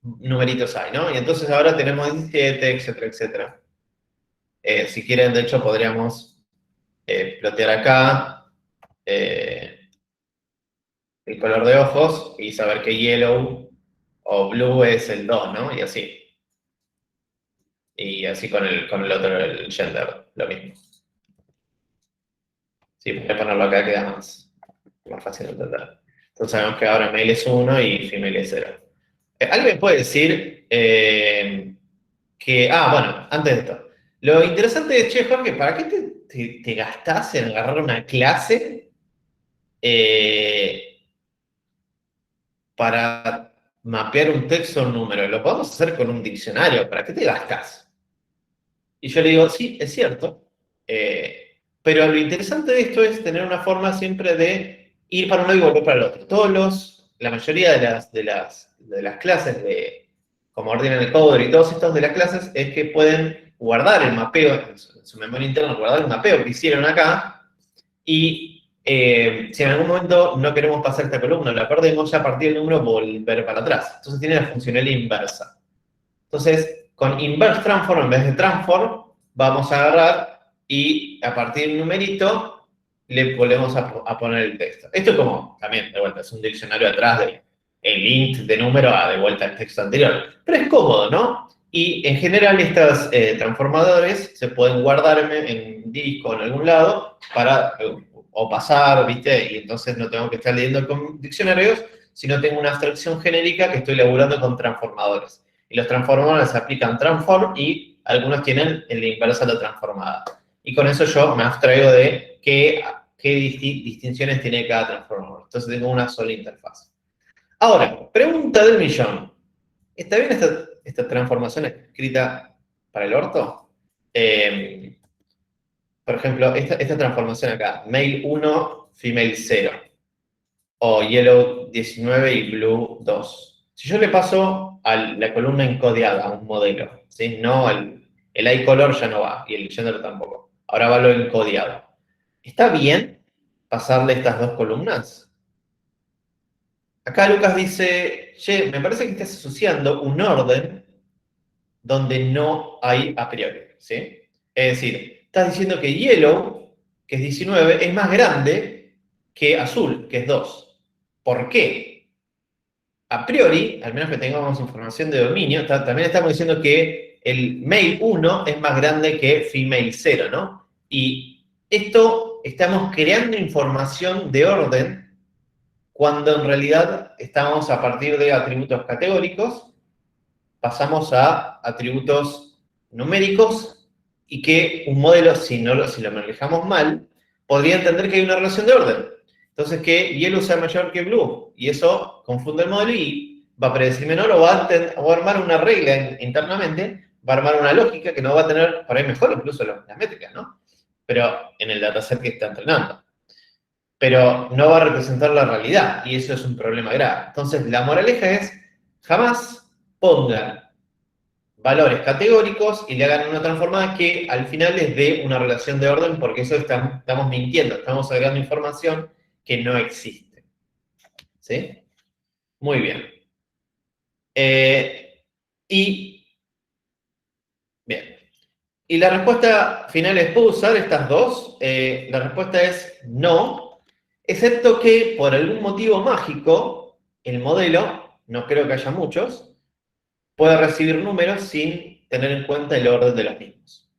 numeritos hay, ¿no? Y entonces ahora tenemos 17, etcétera, etcétera. Si quieren, de hecho, podríamos plotear acá el color de ojos y saber que yellow o blue es el 2, ¿no? Y así. Y así con el otro, el gender, lo mismo. Sí, voy a ponerlo acá, queda más fácil de entender. Entonces sabemos que ahora male es 1 y female es 0. ¿Alguien puede decir bueno, antes de esto. Lo interesante es, che, Jorge, ¿para qué te gastás en agarrar una clase para mapear un texto o un número? Lo podemos hacer con un diccionario. ¿Para qué te gastás? Y yo le digo, sí, es cierto. Pero lo interesante de esto es tener una forma siempre de ir para un lado y volver para el otro. La mayoría de las clases como ordinal encoder y todos estos de las clases es que pueden guardar el mapeo en su memoria interna, guardar el mapeo que hicieron acá, y si en algún momento no queremos pasar esta columna, la perdemos, ya a partir del número volver para atrás. Entonces tiene la funcionalidad inversa. Entonces, con inverse transform en vez de transform, vamos a agarrar y a partir del numerito le volvemos a poner el texto. Esto es como, también, de vuelta, es un diccionario atrás del int de número a de vuelta al texto anterior. Pero es cómodo, ¿no? Y en general estos transformadores se pueden guardar en disco o en algún lado para, o pasar, ¿viste? Y entonces no tengo que estar leyendo con diccionarios, sino tengo una abstracción genérica que estoy laburando con transformadores. Y los transformadores aplican transform y algunos tienen el inversa de la transformada. Y con eso yo me abstraigo de qué distinciones tiene cada transformador. Entonces tengo una sola interfaz. Ahora, pregunta del millón. ¿Está bien esta transformación escrita para el orto? Por ejemplo, esta transformación acá, male 1, female 0, o yellow 19 y blue 2. Si yo le paso a la columna encodeada a un modelo, ¿sí? No el iColor ya no va, y el gender tampoco. Ahora va lo encodeado. ¿Está bien pasarle estas dos columnas? Acá Lucas dice, che, me parece que estás asociando un orden donde no hay a priori, ¿sí? Es decir, estás diciendo que yellow, que es 19, es más grande que azul, que es 2. ¿Por qué? A priori, al menos que tengamos información de dominio, también estamos diciendo que el male 1 es más grande que female 0, ¿no? Y esto estamos creando información de orden cuando en realidad estamos a partir de atributos categóricos, pasamos a atributos numéricos y que un modelo, si lo manejamos mal, podría entender que hay una relación de orden. Entonces, que yellow sea mayor que blue, y eso confunde el modelo y va a predecir menor o va a armar una regla internamente, va a armar una lógica que no va a tener, por ahí mejor incluso las métricas, ¿no? Pero en el dataset que está entrenando. Pero no va a representar la realidad, y eso es un problema grave. Entonces, la moraleja es, jamás pongan valores categóricos y le hagan una transformada que al final les dé una relación de orden, porque eso estamos mintiendo, estamos agregando información que no existe. ¿Sí? Muy bien. Bien. Y la respuesta final es, ¿puedo usar estas dos? La respuesta es no, excepto que por algún motivo mágico, el modelo, no creo que haya muchos, puede recibir números sin tener en cuenta el orden de los mismos.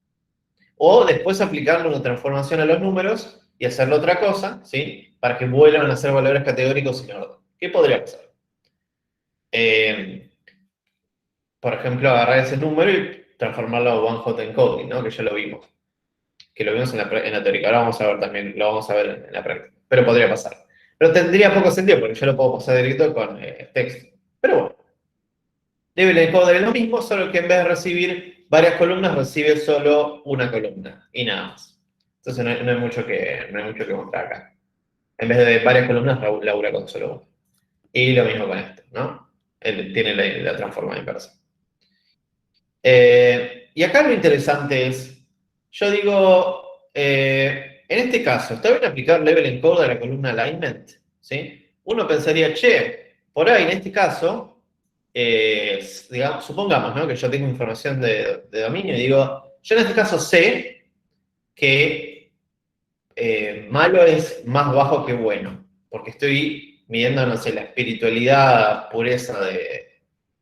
O después aplicarle una transformación a los números y hacerle otra cosa, ¿sí? Para que vuelvan a ser valores categóricos sin orden. ¿Qué podría pasar? Por ejemplo, agarrar ese número y transformarlo a one hot encoding, ¿no? Que ya lo vimos. Que lo vimos en la teoría. Ahora vamos a ver también, lo vamos a ver en la práctica. Pero podría pasar. Pero tendría poco sentido porque yo lo puedo pasar directo con texto. Pero bueno. Level encoder es lo mismo, solo que en vez de recibir varias columnas, recibe solo una columna. Y nada más. Entonces no hay mucho que mostrar acá. En vez de varias columnas, labura con solo una. Y lo mismo con esto, ¿no? Él tiene la transforma inversa. Y acá lo interesante es, yo digo, en este caso, ¿está bien aplicar level encoder a la columna alignment? ¿Sí? Uno pensaría, che, por ahí en este caso, digamos, supongamos, ¿no? Que yo tengo información de dominio y digo, yo en este caso sé que malo es más bajo que bueno, porque estoy midiendo, no sé, la espiritualidad, pureza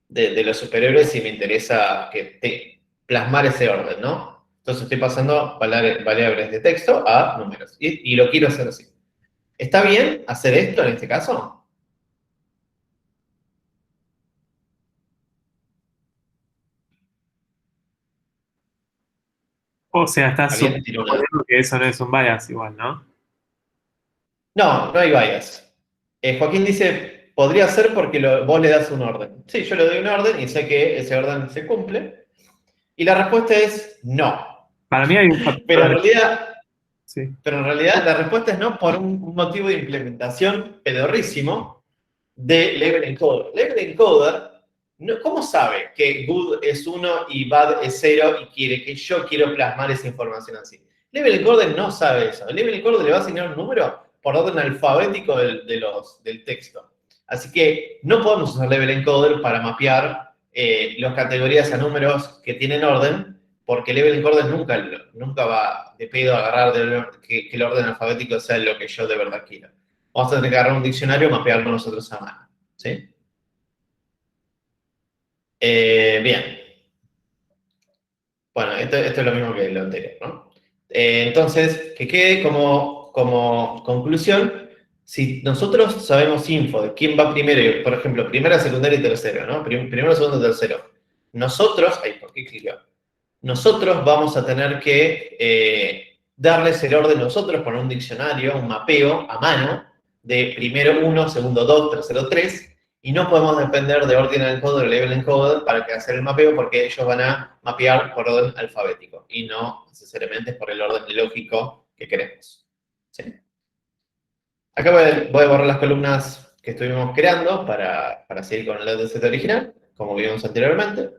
de los superhéroes y me interesa plasmar ese orden, ¿no? Entonces estoy pasando variables de texto a números y lo quiero hacer así. ¿Está bien hacer esto en este caso? O sea, estás ¿Alguien tiró una? suponiendo que eso no es un bias igual, ¿no? No, no hay bias. Joaquín dice, podría ser porque vos le das un orden. Sí, yo le doy un orden y sé que ese orden se cumple. Y la respuesta es no. Para mí hay un factor. Pero en realidad, Sí. la respuesta es no por un motivo de implementación pedorrísimo de Level Encoder. Level Encoder, ¿cómo sabe que good es 1 y bad es 0 y yo quiero plasmar esa información así? Level Encoder no sabe eso. Level Encoder le va a asignar un número por orden alfabético del texto. Así que no podemos usar Level Encoder para mapear las categorías a números que tienen orden, porque Level Encoder nunca va de pedo a agarrar que el orden alfabético sea lo que yo de verdad quiero. Vamos a tener que agarrar un diccionario y mapearlo nosotros a mano. ¿Sí? Bien. Bueno, esto es lo mismo que lo anterior, ¿no? Entonces, que quede como conclusión, si nosotros sabemos info de quién va primero, por ejemplo, primera, secundaria y tercero, ¿no? Primero, segundo, tercero. Nosotros, ay, ¿por qué cliqueo? Nosotros vamos a tener que darles el orden nosotros, poner un diccionario, un mapeo a mano, de primero 1, segundo 2, tercero 3, y no podemos depender de ordinal encoder o label encoder para hacer el mapeo, porque ellos van a mapear por orden alfabético, y no necesariamente por el orden lógico que queremos. ¿Sí? Acá voy a borrar las columnas que estuvimos creando para seguir con el dataset original, como vimos anteriormente.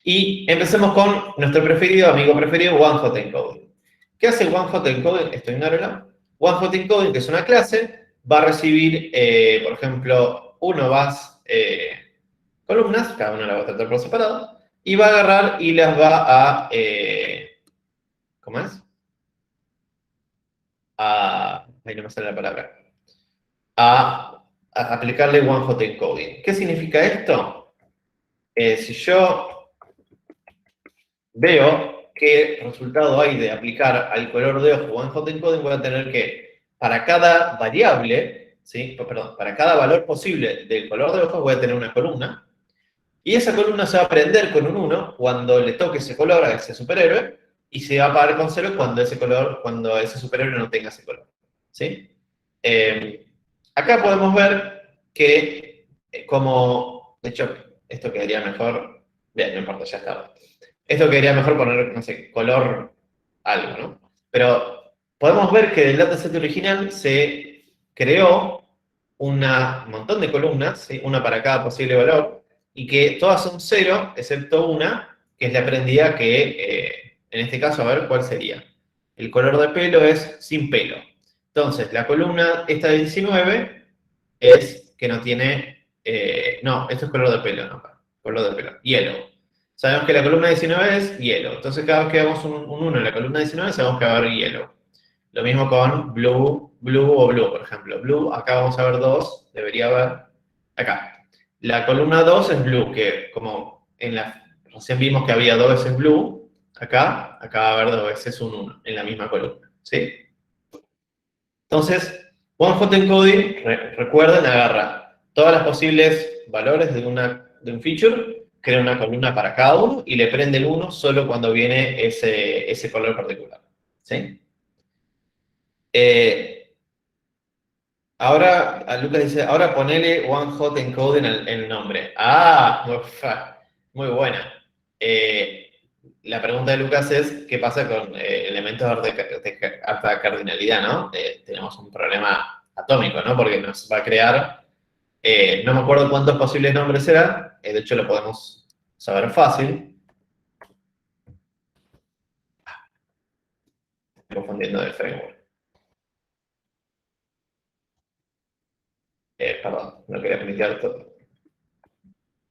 Y empecemos con nuestro preferido, amigo preferido, OneHot Encoding. ¿Qué hace OneHot Encoding? Esto ignóralo. OneHot Encoding, que es una clase, va a recibir, por ejemplo, columnas, cada una la va a tratar por separado, y va a agarrar y las va a, ¿cómo es? Ahí no me sale la palabra. A aplicarle OneHot Encoding. ¿Qué significa esto? Si yo veo qué resultado hay de aplicar al color de ojo OneHot Encoding, voy a tener que, para cada variable, ¿sí? Perdón, para cada valor posible del color de ojo, voy a tener una columna. Y esa columna se va a prender con un 1 cuando le toque ese color a ese superhéroe, y se va a apagar con 0 cuando ese superhéroe no tenga ese color. ¿Sí? Acá podemos ver que, de hecho, esto quedaría mejor, bien, no importa, ya está. Esto quedaría mejor poner, no sé, color algo, ¿no? Pero podemos ver que del dataset original se creó un montón de columnas, ¿sí? Una para cada posible valor, y que todas son 0, excepto una, que es la prendida que, en este caso, a ver, ¿cuál sería? El color de pelo es sin pelo. Entonces, la columna esta de 19 es que no tiene, no, esto es color de pelo, no, color de pelo, yellow. Sabemos que la columna 19 es yellow, entonces cada vez que vemos un 1 en la columna 19 sabemos que va a haber yellow. Lo mismo con blue o blue, por ejemplo. Blue, acá vamos a ver 2, debería haber, acá. La columna 2 es blue, que como recién vimos que había 2 veces blue, acá va a haber 2 veces un 1 en la misma columna, ¿sí? Entonces, OneHot Encoding, recuerden, agarra todas las posibles valores de un feature, crea una columna para cada uno y le prende el 1 solo cuando viene ese color particular, ¿sí? Ahora, Lucas dice, ahora ponele OneHot Encoding en el nombre. Muy buena. La pregunta de Lucas es, ¿qué pasa con elementos de alta cardinalidad, ¿no? Tenemos un problema atómico, ¿no? Porque nos va a crear, no me acuerdo cuántos posibles nombres eran, de hecho lo podemos saber fácil. Estoy confundiendo de framework. Perdón, no quería pintar todo.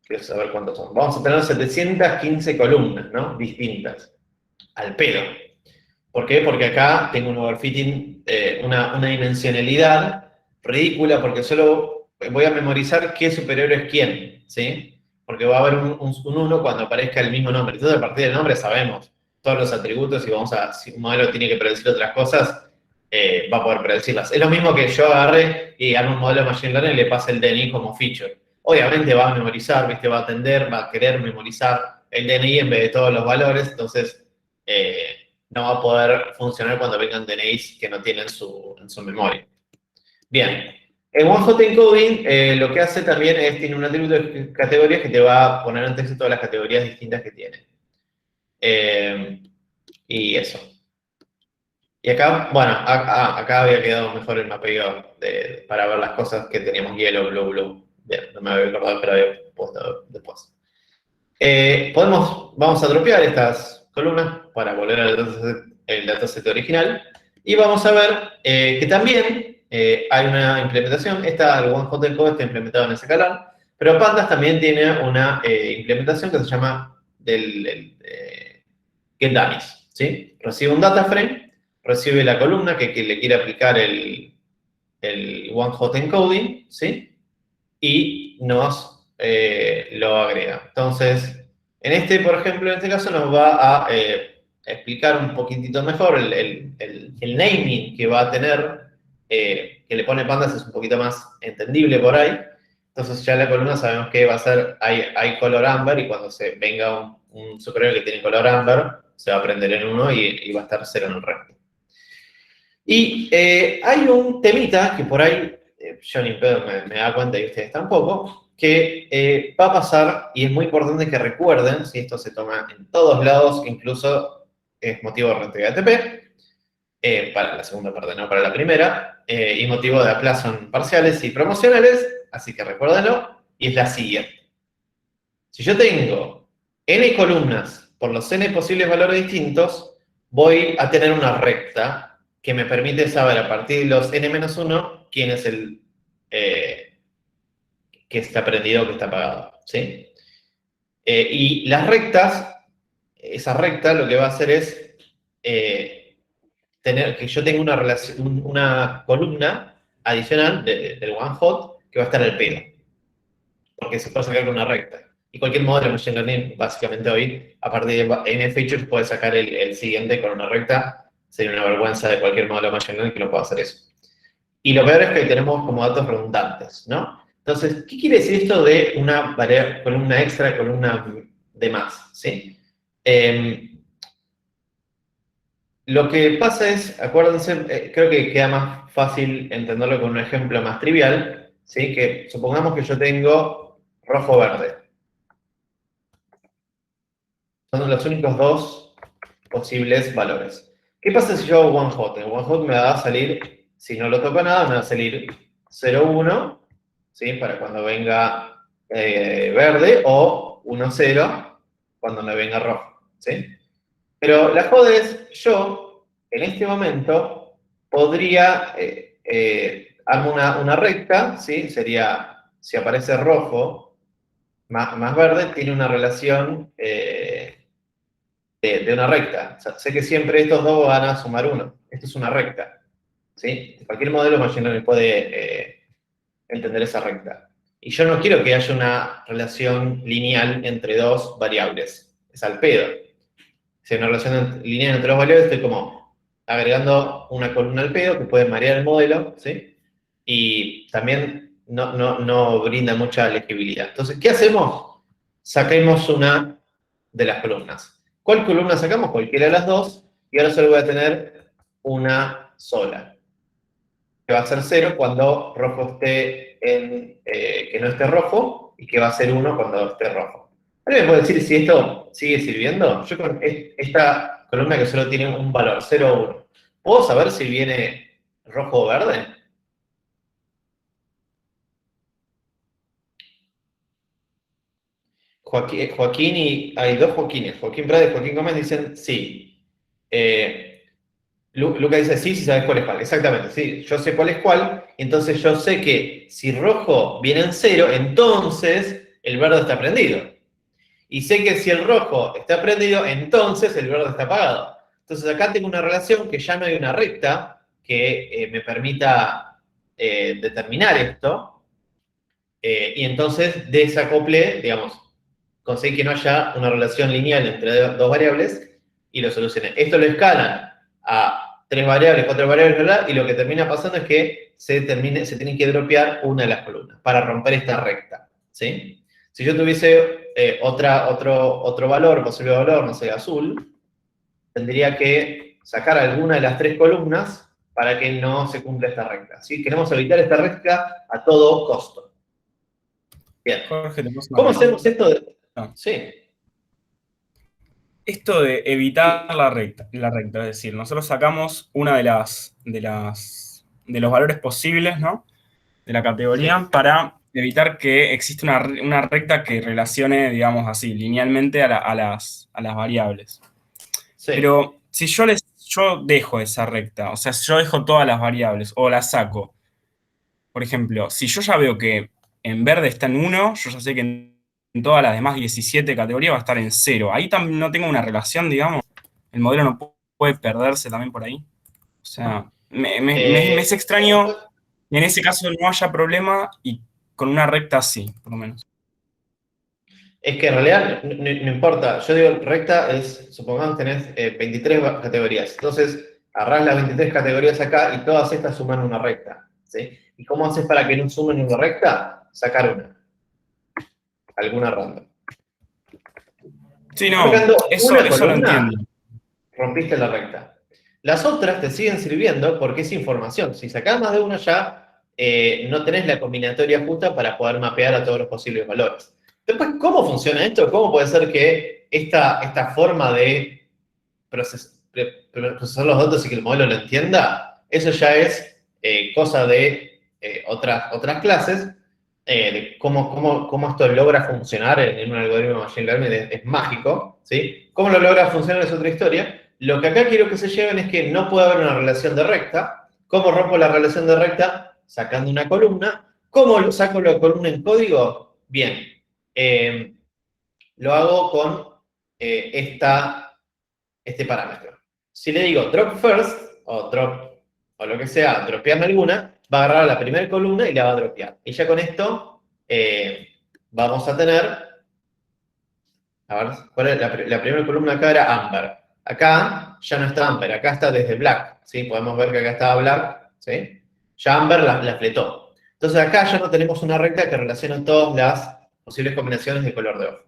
Quiero saber cuántos son. Vamos a tener 715 columnas, ¿no? Distintas. Al pedo. ¿Por qué? Porque acá tengo un overfitting, una dimensionalidad ridícula, porque solo voy a memorizar qué superhéroe es quién, ¿sí? Porque va a haber un 1 cuando aparezca el mismo nombre. Entonces, a partir del nombre sabemos todos los atributos y si un modelo tiene que predecir otras cosas, va a poder predecirlas. Es lo mismo que yo agarre y haga un modelo de Machine Learning y le pase el DNI como feature. Obviamente va a memorizar, ¿viste? Va a querer memorizar el DNI en vez de todos los valores, entonces no va a poder funcionar cuando vengan DNIs que no tienen en su memoria. Bien, en OneHot Encoding lo que hace también es, tiene un atributo de categorías que te va a poner en texto todas las categorías distintas que tiene. Y eso. Y acá, bueno, acá había quedado mejor el mapeo para ver las cosas que teníamos yellow, blue. Bien, no me había acordado, pero había puesto después. Vamos a dropear estas columnas para volver al dataset original. Y vamos a ver que también hay una implementación. El OneHot Encode está implementado en Scala, pero Pandas también tiene una implementación que se llama getDummies, ¿sí? Recibe un data frame, recibe la columna que le quiere aplicar el OneHot Encoding, ¿sí? Y nos lo agrega. Entonces, por ejemplo, en este caso nos va a explicar un poquitito mejor el naming que va a tener que le pone pandas es un poquito más entendible por ahí. Entonces ya la columna sabemos que va a ser, hay color ámbar, y cuando se venga un superior que tiene color ámbar, se va a prender en uno y va a estar 0 en el resto. Y hay un temita que por ahí, yo ni pedo me da cuenta y ustedes tampoco, que va a pasar, y es muy importante que recuerden, si esto se toma en todos lados, incluso es motivo de renta de ATP, para la segunda parte, no para la primera, y motivo de aplazo en parciales y promocionales, así que recuérdenlo, y es la siguiente. Si yo tengo n columnas por los n posibles valores distintos, voy a tener una recta que me permite saber a partir de los n-1 quién es el que está prendido o que está apagado, ¿sí? Y las rectas, esa recta lo que va a hacer es tener que yo tenga una relación, una columna adicional del one hot que va a estar al pedo, porque se puede sacar con una recta. Y cualquier modelo de Machine Learning, básicamente hoy, a partir de N features, puede sacar el siguiente con una recta. Sería una vergüenza de cualquier modelo de Machine Learning que no pueda hacer eso. Y lo peor es que tenemos como datos redundantes, ¿no? Entonces, ¿qué quiere decir esto de una columna extra, columna de más? ¿Sí? Lo que pasa es, acuérdense, creo que queda más fácil entenderlo con un ejemplo más trivial, ¿sí? Que supongamos que yo tengo rojo-verde. Son los únicos dos posibles valores. ¿Qué pasa si yo hago one hot? En one hot me va a salir, si no lo toco nada, me va a salir 0, 1, ¿sí? Para cuando venga verde, o 1, 0 cuando me venga rojo, ¿sí? Pero la joda es, yo, en este momento, podría armar una recta, ¿sí? Sería, si aparece rojo más verde, tiene una relación de una recta. O sea, sé que siempre estos dos van a sumar 1. Esto es una recta, ¿sí? Cualquier modelo Machine Learning puede entender esa recta. Y yo no quiero que haya una relación lineal entre dos variables. Es al pedo. Si hay una relación lineal entre dos variables, estoy como agregando una columna al pedo que puede marear el modelo, ¿sí? Y también no brinda mucha legibilidad. Entonces, ¿qué hacemos? Saquemos una de las columnas. ¿Cuál columna sacamos? Cualquiera de las dos, y ahora solo voy a tener una sola, que va a ser 0 cuando rojo esté que no esté rojo, y que va a ser 1 cuando esté rojo. ¿Alguien me puede decir si esto sigue sirviendo? Yo con esta columna que solo tiene un valor, 0 o 1, ¿puedo saber si viene rojo o verde? Joaquín y hay dos Joaquines, Joaquín Prada y Joaquín Gómez, dicen sí. Luca dice sí, si sabes cuál es cuál. Exactamente, sí, yo sé cuál es cuál, entonces yo sé que si rojo viene en 0, entonces el verde está prendido. Y sé que si el rojo está prendido, entonces el verde está apagado. Entonces acá tengo una relación que ya no hay una recta que me permita determinar esto, y entonces desacoplé, digamos, conseguí que no haya una relación lineal entre dos variables y lo solucioné. Esto lo escalan a 3 variables, 4 variables, bla, y lo que termina pasando es que se tiene que dropear una de las columnas para romper esta recta, ¿sí? Si yo tuviese otro valor, posible valor, no sé, azul, tendría que sacar alguna de las 3 columnas para que no se cumpla esta recta, ¿sí? Queremos evitar esta recta a todo costo. Bien. Jorge, ¿Cómo hacemos esto? Sí. Esto de evitar la recta, es decir, nosotros sacamos una de los valores posibles, ¿no? De la categoría, Sí. para evitar que exista una recta que relacione, digamos así, linealmente a las variables. Sí. Pero si yo dejo esa recta, o sea, si yo dejo todas las variables o las saco, por ejemplo, si yo ya veo que en verde está en 1, yo ya sé que en todas las demás 17 categorías va a estar en 0. Ahí también no tengo una relación, digamos. El modelo no puede perderse también por ahí. O sea, me es extraño que en ese caso no haya problema y con una recta sí, por lo menos. Es que en realidad no importa. Yo digo recta es, supongamos tenés 23 categorías. Entonces, agarrás las 23 categorías acá y todas estas suman una recta, ¿sí? ¿Y cómo haces para que no sumen una recta? Sacar una. Alguna random. Sí, no, Marcando eso una lo columna, entiendo. rompiste la recta. Las otras te siguen sirviendo porque es información. Si sacás más de una ya, no tenés la combinatoria justa para poder mapear a todos los posibles valores. Después, ¿cómo funciona esto? ¿Cómo puede ser que esta forma de procesar los datos y que el modelo lo entienda? Eso ya es cosa de otras clases. De cómo esto logra funcionar en un algoritmo de Machine Learning es mágico, ¿sí? Cómo lo logra funcionar es otra historia. Lo que acá quiero que se lleven es que no puede haber una relación de recta. ¿Cómo rompo la relación de recta? Sacando una columna. ¿Cómo saco la columna en código? Bien. Lo hago con este parámetro. Si le digo drop first, o drop, o lo que sea, dropearme alguna, va a agarrar la primera columna y la va a dropear. Y ya con esto vamos a tener, a ver, ¿cuál es la primera columna acá? Era Amber. Acá ya no está Amber, acá está desde Black, ¿sí? Podemos ver que acá estaba Black, ¿sí? Ya Amber la fletó. Entonces acá ya no tenemos una recta que relaciona todas las posibles combinaciones de color de ojo,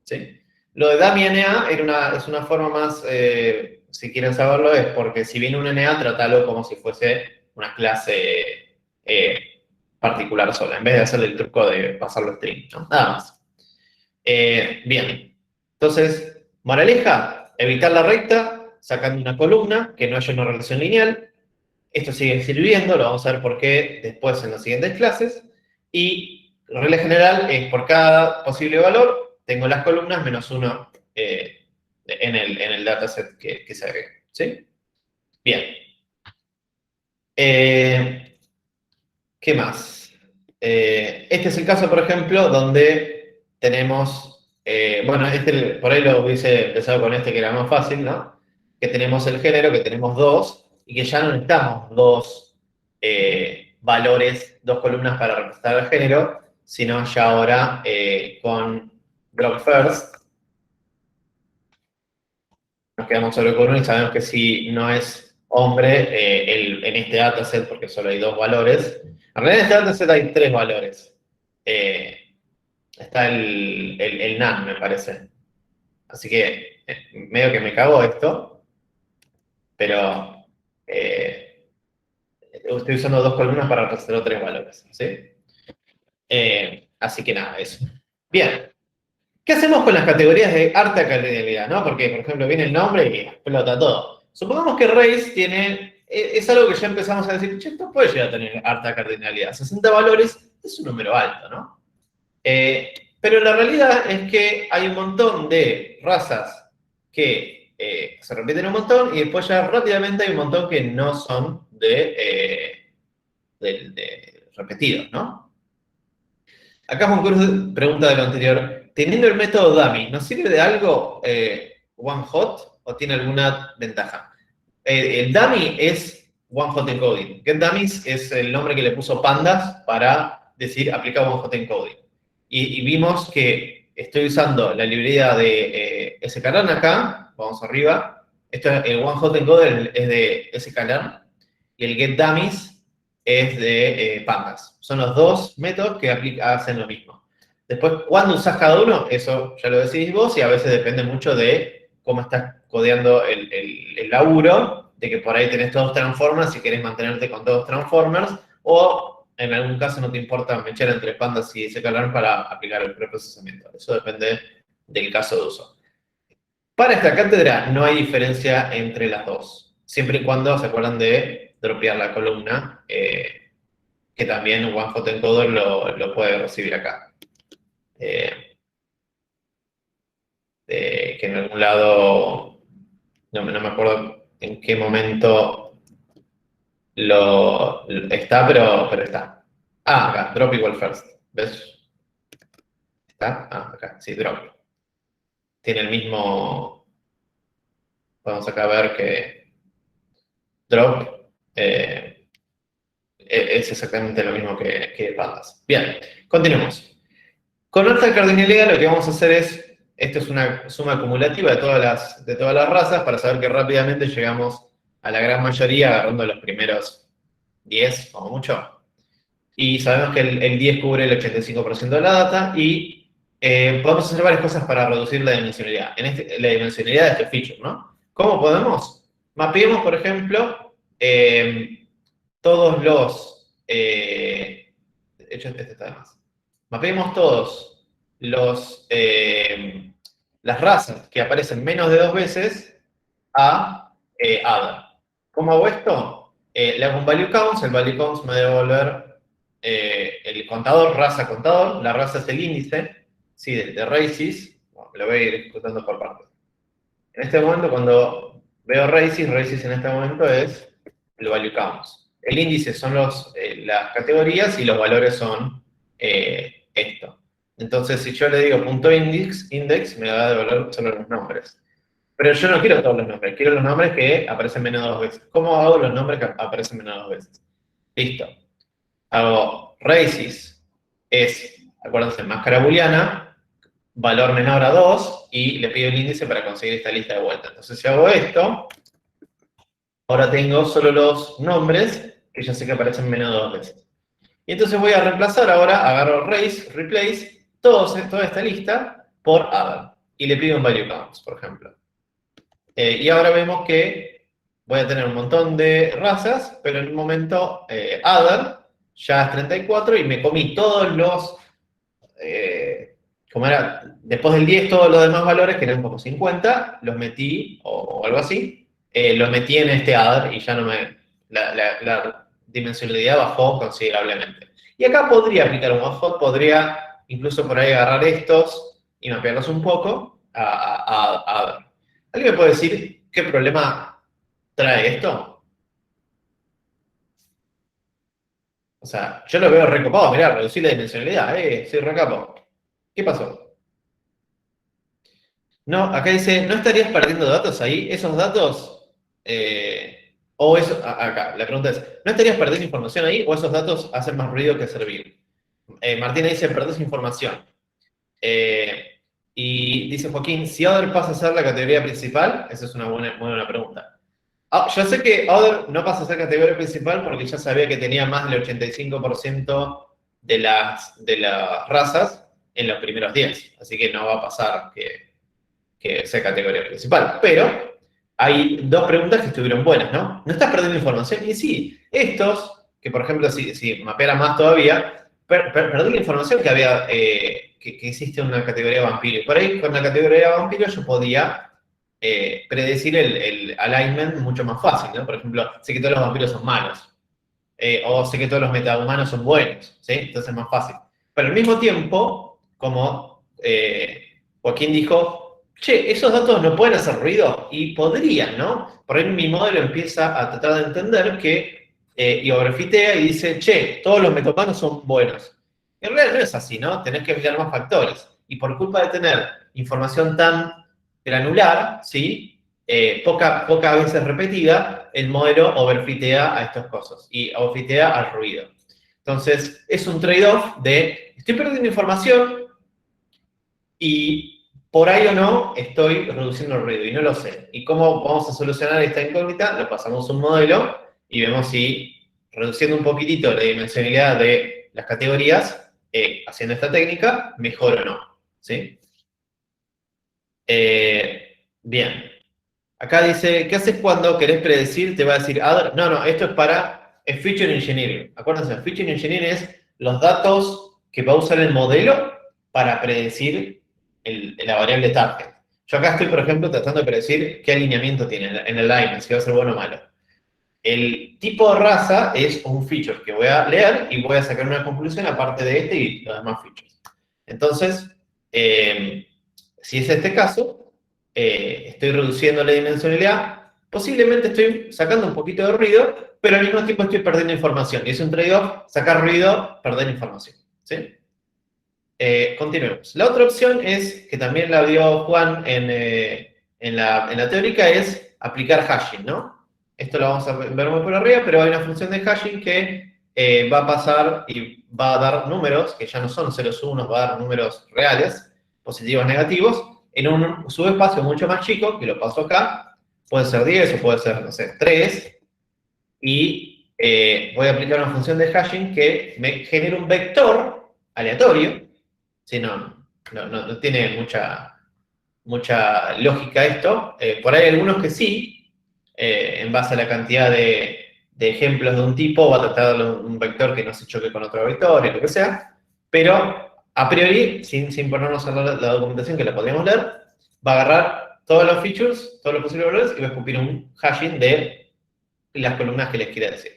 ¿sí? Lo de dummy NA es una forma más, si quieren saberlo, es porque si viene un NA, trátalo como si fuese una clase particular sola, en vez de hacerle el truco de pasarlo a string, ¿no? Nada más. Bien, entonces, moraleja, evitar la recta, sacando una columna, que no haya una relación lineal. Esto sigue sirviendo, lo vamos a ver por qué después en las siguientes clases. Y regla general es por cada posible valor, tengo las columnas menos uno en el dataset que se agregue, ¿sí? Bien. ¿Qué más? Este es el caso, por ejemplo, donde tenemos, bueno, por ahí lo hubiese empezado con este que era más fácil, ¿no? Que tenemos el género, que tenemos dos, y que ya no necesitamos dos valores, dos columnas para representar el género, sino ya ahora con drop first, nos quedamos solo con uno y sabemos que si no es hombre, en este dataset, porque solo hay dos valores, en realidad en este dataset hay tres valores. Está el NaN, me parece. Así que medio que me cago esto, pero estoy usando dos columnas para representar tres valores, ¿sí? Así que nada, eso. Bien. ¿Qué hacemos con las categorías de alta cardinalidad, no? Porque, por ejemplo, viene el nombre y explota todo. Supongamos que race es algo que ya empezamos a decir, che, esto puede llegar a tener alta cardinalidad. 60 valores es un número alto, ¿no? Pero la realidad es que hay un montón de razas que se repiten un montón y después ya rápidamente hay un montón que no son de repetidos, ¿no? Acá Juan Cruz pregunta de lo anterior. Teniendo el método dummy, ¿nos sirve de algo one hot o tiene alguna ventaja? El dummy es one hot encoding. GetDummies es el nombre que le puso Pandas para decir aplica one hot encoding. Y vimos que estoy usando la librería de sklearn acá, vamos arriba. El one hot encoder es de sklearn y el getDummies es de Pandas. Son los dos métodos que hacen lo mismo. Después, ¿cuándo usás cada uno? Eso ya lo decidís vos y a veces depende mucho de cómo estás codeando el laburo, de que por ahí tenés todos transformers y querés mantenerte con todos transformers, o en algún caso no te importa mechar entre Pandas y sklearn para aplicar el preprocesamiento. Eso depende del caso de uso. Para esta cátedra no hay diferencia entre las dos, siempre y cuando se acuerdan de dropear la columna, que también un one hot encoder lo puede recibir acá. Que en algún lado, no me acuerdo en qué momento está, pero está. Ah, acá, drop igual first. ¿Ves? ¿Está? Ah, acá, sí, drop. Tiene el mismo. Vamos acá a ver que drop es exactamente lo mismo que Pandas. Bien, continuemos. Con alta cardinalidad lo que vamos a hacer esto es una suma acumulativa de todas las razas para saber que rápidamente llegamos a la gran mayoría, agarrando los primeros 10, como mucho. Y sabemos que el 10 cubre el 85% de la data y podemos hacer varias cosas para reducir la dimensionalidad. La dimensionalidad de este feature, ¿no? ¿Cómo podemos? Mapeemos, por ejemplo, todos los... de hecho, este está de más. Mapeemos todos las razas que aparecen menos de 2 veces a other. ¿Cómo hago esto? Le hago un value counts, el value counts me debe devolver el contador, raza contador, la raza es el índice, ¿sí? de races, bueno, lo voy a ir ejecutando por partes. En este momento, cuando veo races en este momento es el value counts. El índice son las categorías y los valores son esto. Entonces, si yo le digo .index, me va a devolver solo los nombres. Pero yo no quiero todos los nombres, quiero los nombres que aparecen menos de 2 veces. ¿Cómo hago los nombres que aparecen menos de 2 veces? Listo. Hago races, acuérdense, máscara booleana, valor menor a 2, y le pido el índice para conseguir esta lista de vuelta. Entonces, si hago esto, ahora tengo solo los nombres que ya sé que aparecen menos de 2 veces. Y entonces voy a reemplazar ahora, agarro replace, toda esta lista por other. Y le pido un value counts, por ejemplo. Y ahora vemos que voy a tener un montón de razas, pero en un momento other ya es 34 y me comí todos los, como era, después del 10 todos los demás valores, que eran como 50, los metí, o algo así, los metí en este other y ya no la dimensionalidad bajó considerablemente. Y acá podría aplicar un one-hot, podría incluso por ahí agarrar estos y mapearlos un poco a other. ¿Alguien me puede decir qué problema trae esto? O sea, yo lo veo recopado, mirá, reducir la dimensionalidad, soy recapo. ¿Qué pasó? No, acá dice, ¿no estarías perdiendo datos ahí? Esos datos, acá, la pregunta es, ¿no estarías perdiendo información ahí o esos datos hacen más ruido que servir? Martina dice, perdés información. Y dice Joaquín, si other pasa a ser la categoría principal, esa es una muy buena pregunta. Yo sé que other no pasa a ser categoría principal porque ya sabía que tenía más del 85% de las razas en los primeros 10. Así que no va a pasar que sea categoría principal. Pero hay dos preguntas que estuvieron buenas, ¿no? ¿No estás perdiendo información? Y sí, estos, que por ejemplo, si mapeara más todavía, perdí la información que había, que existe una categoría vampiro. Y por ahí, con la categoría vampiro, yo podía predecir el alignment mucho más fácil, ¿no? Por ejemplo, sé que todos los vampiros son malos. O sé que todos los metahumanos son buenos, ¿sí? Entonces es más fácil. Pero al mismo tiempo, como Joaquín dijo, che, esos datos no pueden hacer ruido, y podrían, ¿no? Por ahí mi modelo empieza a tratar de entender que, y overfitea y dice, che, todos los metahumanos son buenos. En realidad no es así, ¿no? Tenés que mirar más factores. Y por culpa de tener información tan granular, ¿sí? Poca veces repetida, el modelo overfitea a estas cosas y overfitea al ruido. Entonces, es un trade-off de, estoy perdiendo información y por ahí o no estoy reduciendo el ruido y no lo sé. ¿Y cómo vamos a solucionar esta incógnita? Lo pasamos a un modelo y vemos si reduciendo un poquitito la dimensionalidad de las categorías, haciendo esta técnica, mejor o no, ¿sí? Bien. Acá dice, ¿qué haces cuando querés predecir? Te va a decir, no, esto es feature engineering. Acuérdense, feature engineering es los datos que va a usar el modelo para predecir la variable target. Yo acá estoy, por ejemplo, tratando de predecir qué alineamiento tiene en el alignment, si va a ser bueno o malo. El tipo de raza es un feature que voy a leer y voy a sacar una conclusión aparte de este y los demás features. Entonces, si es este caso, estoy reduciendo la dimensionalidad, posiblemente estoy sacando un poquito de ruido, pero al mismo tiempo estoy perdiendo información. Y es un trade-off, sacar ruido, perder información. ¿Sí? Continuemos. La otra opción es, que también la vio Juan en la teórica, es aplicar hashing, ¿no? Esto lo vamos a ver muy por arriba, pero hay una función de hashing que va a pasar y va a dar números, que ya no son ceros o unos, va a dar números reales, positivos, negativos, en un subespacio mucho más chico, que lo paso acá, puede ser 10 o puede ser, no sé, 3, y voy a aplicar una función de hashing que me genera un vector aleatorio. Si no tiene mucha lógica esto. Por ahí hay algunos que sí, en base a la cantidad de ejemplos de un tipo, va a tratar de darle un vector que no se choque con otro vector y lo que sea, pero a priori, sin ponernos a la documentación que la podríamos leer, va a agarrar todos los features, todos los posibles valores y va a escupir un hashing de las columnas que les quiera decir.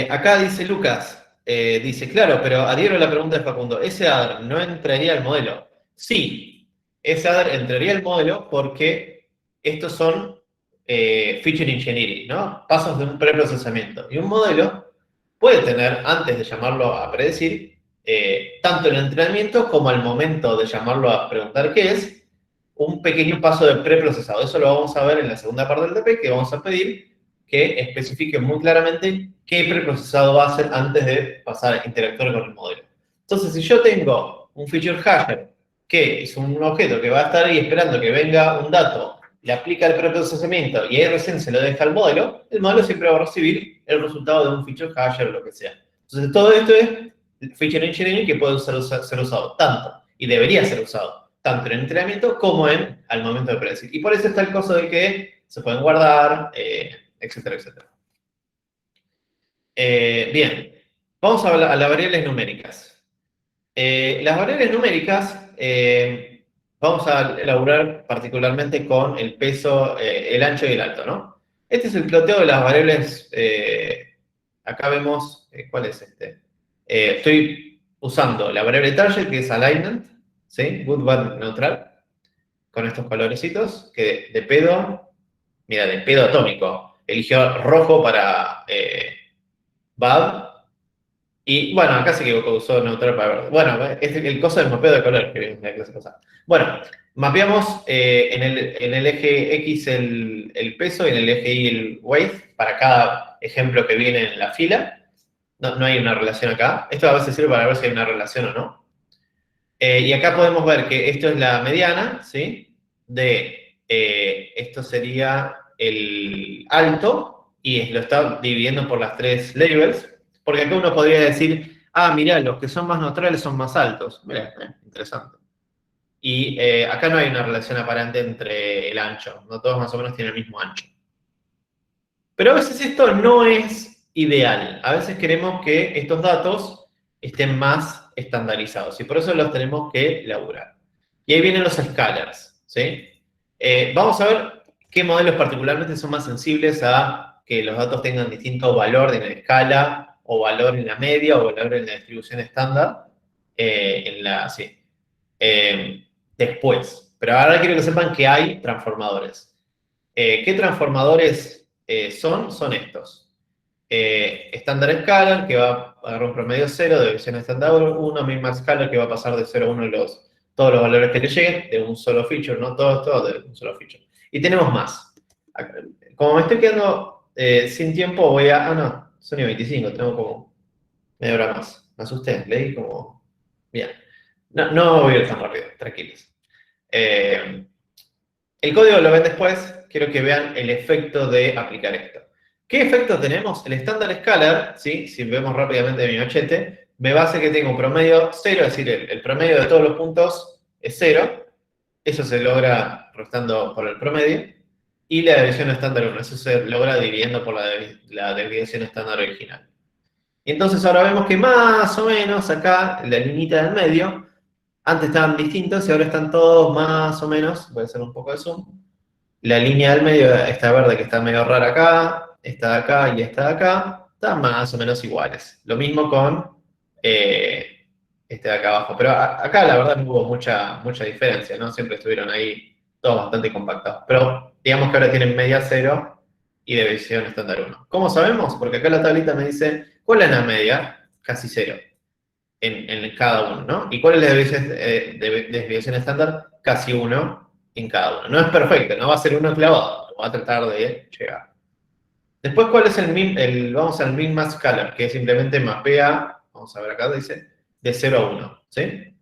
Acá dice Lucas, dice, claro, pero adhiero a la pregunta de Facundo, ¿ese adder no entraría al modelo? Sí, ese adder entraría al modelo porque estos son feature engineering, ¿no? Pasos de un preprocesamiento. Y un modelo puede tener, antes de llamarlo a predecir, tanto el entrenamiento como al momento de llamarlo a preguntar qué es, un pequeño paso de preprocesado. Eso lo vamos a ver en la segunda parte del TP, que vamos a pedir que especifique muy claramente qué preprocesado va a hacer antes de pasar a interactuar con el modelo. Entonces, si yo tengo un feature hasher que es un objeto que va a estar ahí esperando que venga un dato, le aplica el preprocesamiento y ahí recién se lo deja al modelo, el modelo siempre va a recibir el resultado de un feature hasher o lo que sea. Entonces, todo esto es feature engineering que puede ser usado tanto, y debería ser usado, tanto en el entrenamiento como al momento de predecir. Y por eso está el coso de que se pueden guardar, etcétera, etcétera. Bien, vamos a las variables numéricas. Las variables numéricas vamos a elaborar particularmente con el peso, el ancho y el alto, ¿no? Este es el ploteo de las variables. Acá vemos, ¿cuál es este? Estoy usando la variable target, que es alignment, ¿sí? Good, bad, neutral, con estos colorecitos, que de pedo, mira, de pedo atómico, eligió rojo para bad, y bueno, acá se equivocó, usó neutral para verde. Bueno, es el coso del mapeo de color que es la clase pasada. Bueno, mapeamos en el eje X el peso y en el eje Y el weight para cada ejemplo que viene en la fila. No hay una relación acá. Esto a veces sirve para ver si hay una relación o no. Y acá podemos ver que esto es la mediana, ¿sí? Esto sería el alto, y lo está dividiendo por las 3 labels, porque acá uno podría decir, ah, mirá, los que son más neutrales son más altos. Mirá, interesante. Y acá no hay una relación aparente entre el ancho, no todos más o menos tienen el mismo ancho. Pero a veces esto no es ideal. A veces queremos que estos datos estén más estandarizados y por eso los tenemos que elaborar. Y ahí vienen los scalars, ¿sí? Vamos a ver qué modelos particularmente son más sensibles a que los datos tengan distinto valor en la escala, o valor en la media, o valor en la distribución estándar, después. Pero ahora quiero que sepan que hay transformadores. ¿Qué transformadores son? Son estos. Estándar escalar, que va a agarrar un promedio 0 de visión estándar 1, min-max scalar, que va a pasar de 0 a 1 todos los valores que le lleguen, de un solo feature, no todo de un solo feature. Y tenemos más. Como me estoy quedando sin tiempo, voy a... Ah, no, son 25, tengo como media hora más. Me asusté, leí como... Bien. No voy a ir tan rápido, tranquilos. El código lo ven después, quiero que vean el efecto de aplicar esto. ¿Qué efecto tenemos? El estándar scalar, ¿sí? Si vemos rápidamente mi machete, me va a hacer que tenga un promedio 0, es decir, el promedio de todos los puntos es 0. Eso se logra restando por el promedio. Y la desviación estándar 1, eso se logra dividiendo por la desviación estándar original. Y entonces ahora vemos que más o menos acá, en la liñita del medio, antes estaban distintos y ahora están todos más o menos, voy a hacer un poco de zoom. La línea del medio, esta verde que está medio rara acá, esta de acá y esta de acá, están más o menos iguales. Lo mismo con este de acá abajo. Pero acá la verdad no hubo mucha diferencia, ¿no? Siempre estuvieron ahí todos bastante compactados. Pero digamos que ahora tienen media 0 y desviación estándar 1. ¿Cómo sabemos? Porque acá la tablita me dice, ¿cuál es la media? Casi 0 en cada uno, ¿no? ¿Y cuál es la desviación estándar? Casi 1 en cada uno. No es perfecto, no va a ser uno clavado, va a tratar de llegar. Después, ¿cuál es vamos al min-max scalar, que simplemente mapea, vamos a ver acá, dice, de 0 a 1, ¿sí?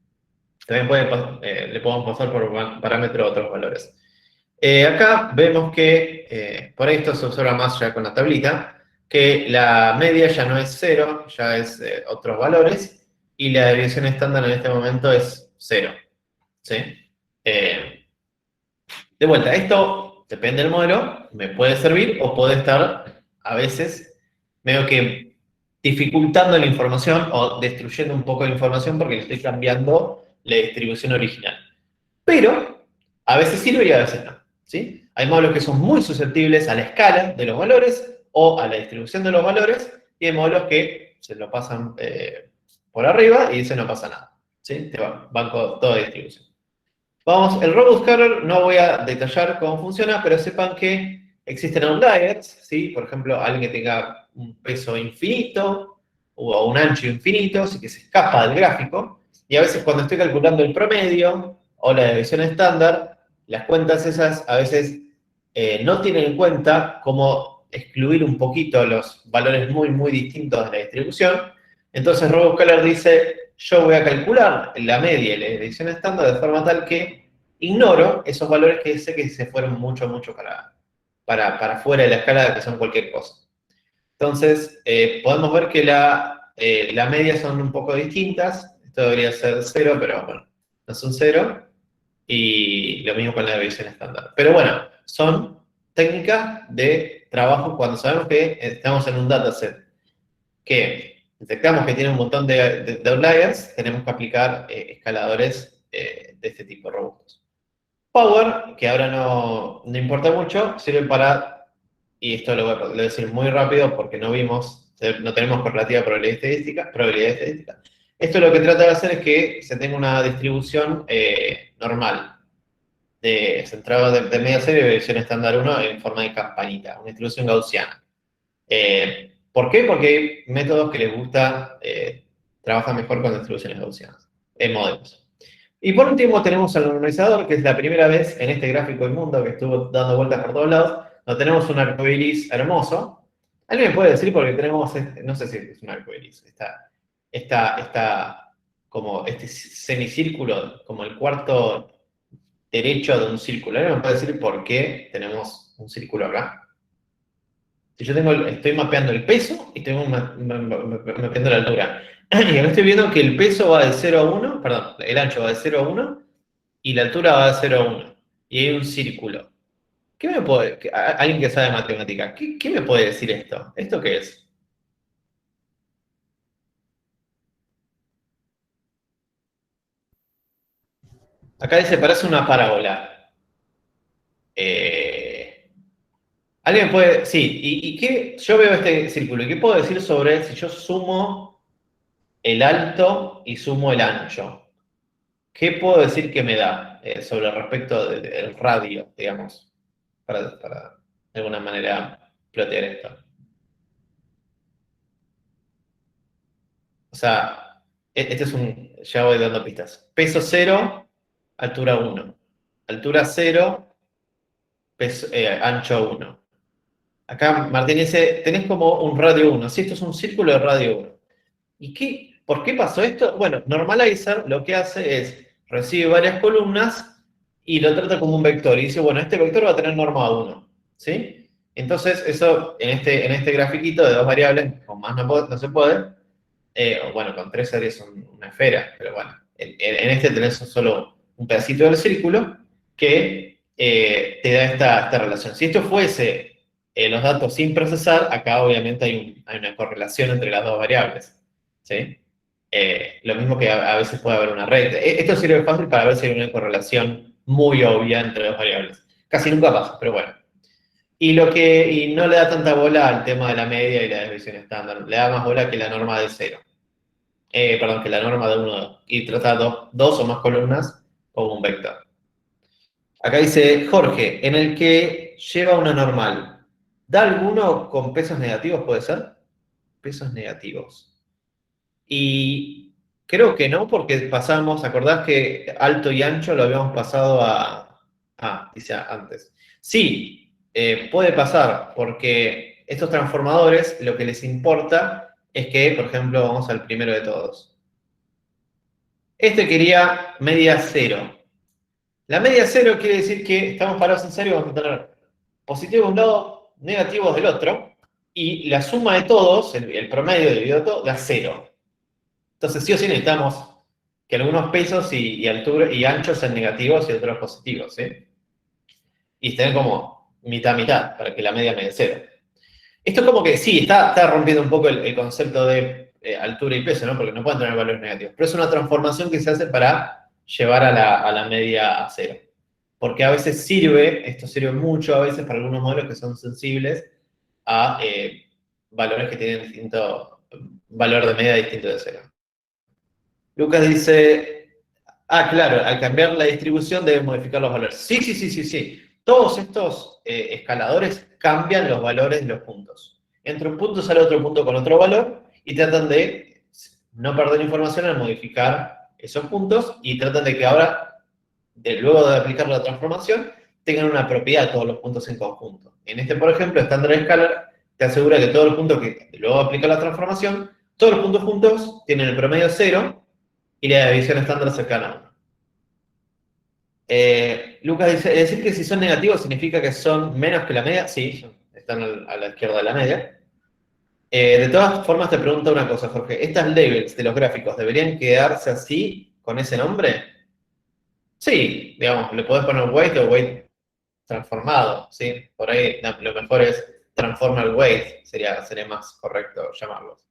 También le podemos pasar por parámetro otros valores. Acá vemos que, por ahí esto se observa más ya con la tablita, que la media ya no es 0, ya es otros valores, y la desviación estándar en este momento es 0. ¿Sí? De vuelta, esto depende del modelo, me puede servir o puede estar a veces medio que dificultando la información o destruyendo un poco la información porque le estoy cambiando la distribución original. Pero a veces sirve y a veces no. ¿Sí? Hay modelos que son muy susceptibles a la escala de los valores o a la distribución de los valores y hay modelos que se lo pasan por arriba y dicen no pasa nada. ¿Sí? Te van con toda distribución. Vamos, el RoboScatter no voy a detallar cómo funciona, pero sepan que existen outliers, ¿sí? Por ejemplo, alguien que tenga un peso infinito o un ancho infinito, así que se escapa del gráfico, y a veces cuando estoy calculando el promedio o la desviación estándar, las cuentas esas a veces no tienen en cuenta cómo excluir un poquito los valores muy, muy distintos de la distribución. Entonces RoboScatter dice, yo voy a calcular la media y la desviación estándar de forma tal que ignoro esos valores que sé que se fueron mucho, mucho para fuera de la escala, que son cualquier cosa. Entonces, podemos ver que la media son un poco distintas. Esto debería ser 0, pero bueno, no son 0. Y lo mismo con la desviación estándar. Pero bueno, son técnicas de trabajo cuando sabemos que estamos en un dataset que detectamos que tiene un montón de outliers, tenemos que aplicar escaladores de este tipo robustos. Power, que ahora no importa mucho, sirve para, y esto lo voy a decir muy rápido porque no tenemos correlativa probabilidad estadística. Esto lo que trata de hacer es que se tenga una distribución normal, centrada de media serie de versión estándar 1 en forma de campanita, una distribución gaussiana. ¿Por qué? Porque hay métodos que les gusta trabajar mejor con distribuciones gaussianas, en modelos. Y por último tenemos el normalizador, que es la primera vez en este gráfico del mundo que estuvo dando vueltas por todos lados, donde tenemos un arcoiris hermoso. ¿Alguien me puede decir? Porque tenemos, no sé si es un arcoiris, está como este semicírculo, como el cuarto derecho de un círculo. ¿Alguien me puede decir por qué tenemos un círculo acá? Si yo estoy mapeando el peso y estoy mapeando la altura. Y acá estoy viendo que el peso va de 0 a 1, perdón, el ancho va de 0 a 1 y la altura va de 0 a 1. Y hay un círculo. Alguien que sabe matemática, ¿qué me puede decir esto? ¿Esto qué es? Acá dice, parece una parábola. ¿Alguien me puede...? Sí, ¿y qué? Yo veo este círculo, ¿y qué puedo decir sobre si yo sumo el alto y sumo el ancho? ¿Qué puedo decir que me da sobre respecto del radio, digamos, para de alguna manera plotear esto? O sea, este es ya voy dando pistas. Peso 0, altura 1. Altura 0, ancho 1. Acá Martín dice, tenés como un radio 1. Sí, esto es un círculo de radio 1. ¿Y por qué pasó esto? Bueno, Normalizer lo que hace es, recibe varias columnas y lo trata como un vector. Y dice, bueno, este vector va a tener norma 1. ¿Sí? Entonces, eso, en este grafiquito de dos variables, con más no se puede, bueno, con 3 series una esfera, pero bueno, en este tenés solo un pedacito del círculo que te da esta relación. Si esto fuese los datos sin procesar, acá obviamente hay una correlación entre las dos variables. ¿Sí? Lo mismo que a veces puede haber una red. Esto sirve fácil para ver si hay una correlación muy obvia entre dos variables. Casi nunca pasa, pero bueno. Y no le da tanta bola al tema de la media y la desviación estándar. Le da más bola que la norma de 0. Perdón, que la norma de 1. Y trata dos o más columnas como un vector. Acá dice Jorge, en el que lleva una normal. ¿Da alguno con pesos negativos, puede ser? Pesos negativos. Y creo que no, porque pasamos, ¿acordás que alto y ancho lo habíamos pasado dice antes? Sí, puede pasar, porque estos transformadores lo que les importa es que, por ejemplo, vamos al primero de todos. Este quería media 0. La media cero quiere decir que estamos parados en cero y vamos a tener positivos de un lado, negativos del otro, y la suma de todos, el promedio dividido todo, da 0. Entonces, sí o sí necesitamos que algunos pesos y altura y anchos sean negativos y otros positivos, ¿sí? Y estén como mitad-mitad, para que la media me dé 0. Esto es como que sí, está rompiendo un poco el concepto de altura y peso, ¿no? Porque no pueden tener valores negativos. Pero es una transformación que se hace para llevar a la media a 0. Porque a veces esto sirve mucho a veces para algunos modelos que son sensibles a valores que tienen distinto valor de media distinto de 0. Lucas dice, claro, al cambiar la distribución deben modificar los valores. Sí. Todos estos escaladores cambian los valores de los puntos. Entre un punto sale otro punto con otro valor y tratan de no perder información al modificar esos puntos y tratan de que ahora, luego de aplicar la transformación, tengan una propiedad todos los puntos en conjunto. En este, por ejemplo, Standard Scalar te asegura que todos los puntos que luego aplica la transformación, todos los puntos juntos tienen el promedio 0 y la división estándar cercana a 1. Lucas dice, ¿es decir que si son negativos significa que son menos que la media? Sí, están a la izquierda de la media. De todas formas, te pregunto una cosa, Jorge. ¿Estas labels de los gráficos deberían quedarse así, con ese nombre? Sí, digamos, le podés poner weight o weight transformado, ¿sí? Por ahí lo mejor es transformer weight, sería más correcto llamarlos.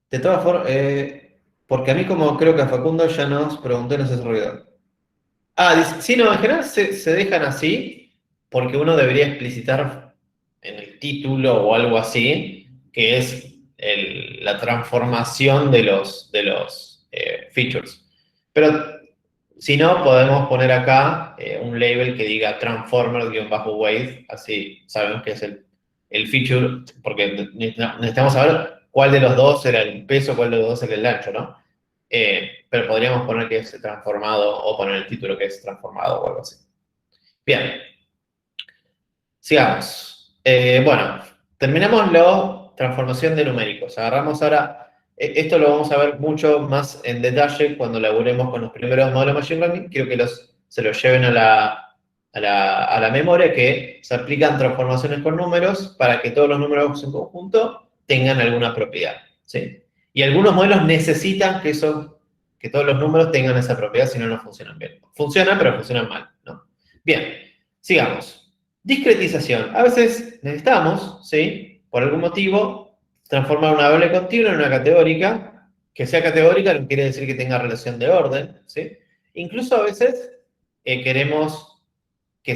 De todas formas, porque a mí como creo que a Facundo ya nos preguntó en ese servidor. Dice, sí, no, en general se dejan así porque uno debería explicitar en el título o algo así, que es la transformación de los features. Pero si no, podemos poner acá un label que diga transformer-weight, así sabemos que es el feature, porque necesitamos saber cuál de los dos era el peso, cuál de los dos era el ancho, ¿no? Pero podríamos poner que es transformado o poner el título que es transformado o algo así. Bien. Sigamos. Bueno, terminamos la transformación de numéricos. Agarramos ahora, esto lo vamos a ver mucho más en detalle cuando laburemos con los primeros modelos de Machine Learning. Quiero que se los lleven a la memoria, que se aplican transformaciones con números para que todos los números en conjunto tengan alguna propiedad, ¿sí? Y algunos modelos necesitan que todos los números tengan esa propiedad, si no, no funcionan bien. Funcionan, pero funcionan mal, ¿no? Bien, sigamos. Discretización. A veces necesitamos, ¿sí? Por algún motivo, transformar una variable continua en una categórica. Que sea categórica no quiere decir que tenga relación de orden, ¿sí? Incluso a veces queremos que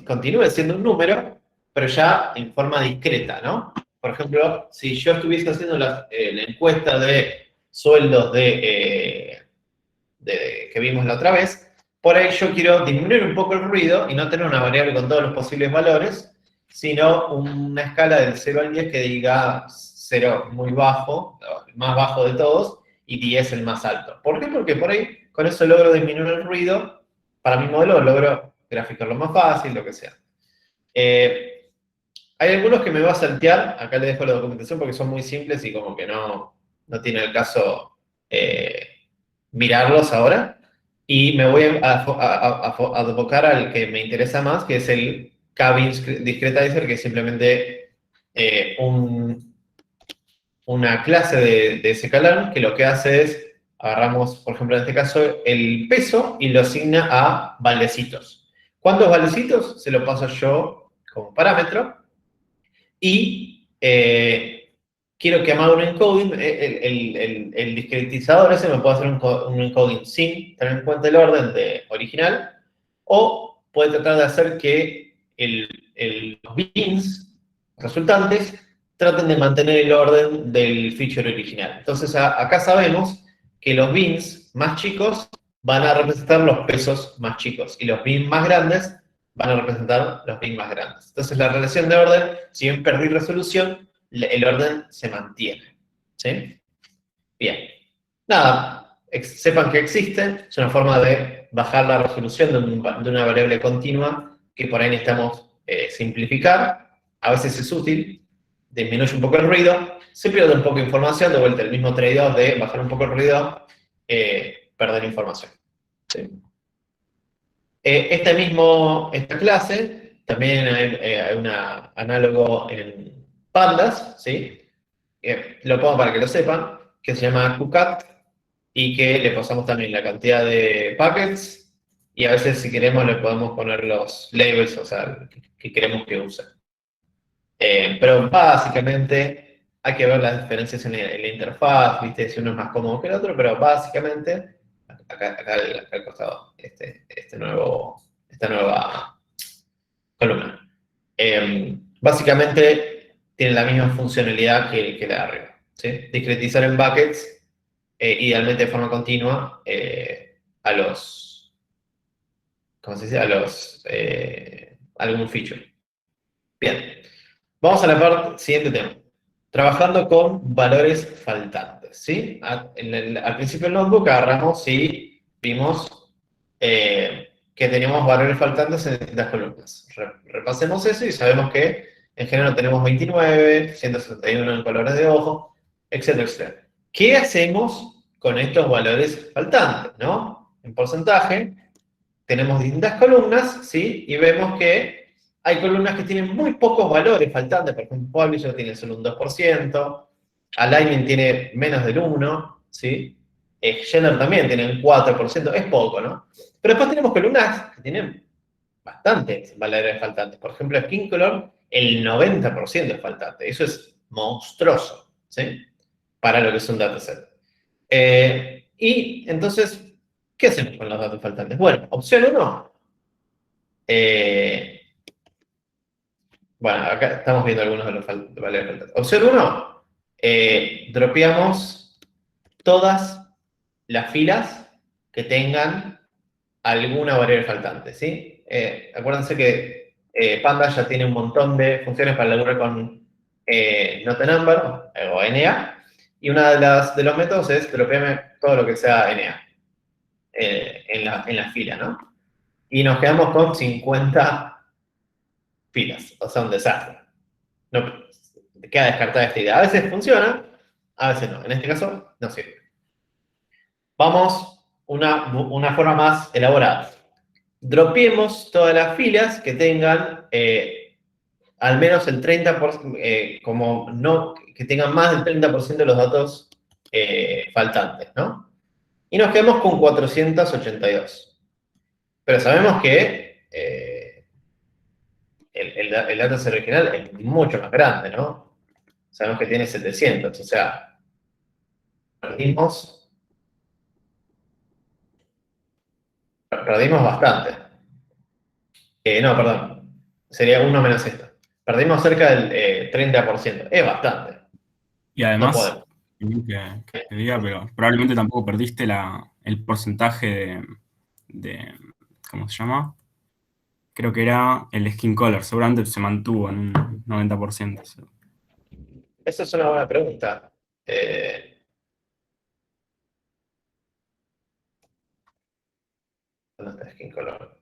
continúe siendo un número, pero ya en forma discreta, ¿no? Por ejemplo, si yo estuviese haciendo la encuesta de sueldos que vimos la otra vez, por ahí yo quiero disminuir un poco el ruido y no tener una variable con todos los posibles valores, sino una escala del 0 al 10 que diga 0 muy bajo, el más bajo de todos, y 10 el más alto. ¿Por qué? Porque por ahí con eso logro disminuir el ruido. Para mi modelo logro graficarlo más fácil, lo que sea. Hay algunos que me va a saltear, acá les dejo la documentación porque son muy simples y como que no tiene el caso mirarlos ahora. Y me voy a abocar al que me interesa más, que es el K-Bins Discretizer, que es simplemente una clase de scikit-learn que lo que hace es, agarramos, por ejemplo, en este caso, el peso y lo asigna a valdecitos. ¿Cuántos valdecitos? Se lo paso yo como parámetro. Y quiero que haga un encoding, el discretizador ese me puede hacer un encoding sin tener en cuenta el orden original, o puede tratar de hacer que los bins resultantes traten de mantener el orden del feature original. Entonces acá sabemos que los bins más chicos van a representar los pesos más chicos, y los bins más grandes van a representar los bins más grandes. Entonces la relación de orden, si bien perdí resolución, el orden se mantiene. ¿Sí? Bien. Nada, sepan que existen, es una forma de bajar la resolución de una variable continua que por ahí necesitamos simplificar. A veces es útil. disminuye un poco el ruido, se pierde un poco de información, de vuelta el mismo trade-off de bajar un poco el ruido, perder información. ¿Sí? Esta clase, también hay un análogo en pandas, ¿sí? Lo pongo para que lo sepan, que se llama QCAT, y que le pasamos también la cantidad de packets, y a veces si queremos le podemos poner los labels, o sea, que queremos que use. Pero básicamente hay que ver las diferencias en la interfaz, ¿viste? Si uno es más cómodo que el otro, pero básicamente, acá al costado, esta nueva columna. Básicamente tiene la misma funcionalidad que la de arriba, ¿sí? Discretizar en buckets, idealmente de forma continua, a los, ¿cómo se dice? Algún feature. Bien. Vamos a la parte, siguiente tema. Trabajando con valores faltantes, ¿sí? Al principio del notebook agarramos y vimos que teníamos valores faltantes en distintas columnas. Repasemos eso y sabemos que en general tenemos 29, 161 en colores de ojo, etcétera, etcétera. ¿Qué hacemos con estos valores faltantes, no? En porcentaje, tenemos distintas columnas, ¿sí? Y vemos que hay columnas que tienen muy pocos valores faltantes, por ejemplo, Publisher tiene solo un 2%, Alignment tiene menos del 1%, ¿sí? Gender también tiene un 4%, es poco, ¿no? Pero después tenemos columnas que tienen bastantes valores faltantes. Por ejemplo, Skin Color, el 90% es faltante. Eso es monstruoso, ¿sí? Para lo que es un dataset. Y entonces, ¿qué hacemos con los datos faltantes? Bueno, opción 1. Bueno, acá estamos viendo algunos de los valores faltantes. Opción 1, dropeamos todas las filas que tengan alguna variable faltante, ¿sí? Acuérdense que Panda ya tiene un montón de funciones para laburar con not number o NA, y uno de los métodos es dropearme todo lo que sea NA en la fila, ¿no? Y nos quedamos con 50 filas, o sea, un desastre. No, queda descartada esta idea. A veces funciona, a veces no. En este caso, no sirve. Vamos una forma más elaborada. Dropeemos todas las filas que tengan al menos el 30%, que tengan más del 30% de los datos faltantes, ¿no? Y nos quedamos con 482. Pero sabemos que el dataset original es mucho más grande, ¿no? Sabemos que tiene 700, o sea, perdimos bastante. No, perdón, sería 1 menos esto. Perdimos cerca del 30%, es bastante. Y además, No que diga, pero probablemente tampoco perdiste el porcentaje ¿cómo se llama? Creo que era el skin color, seguramente se mantuvo en un 90%. Esa es una buena pregunta. ¿Dónde está Skin Color?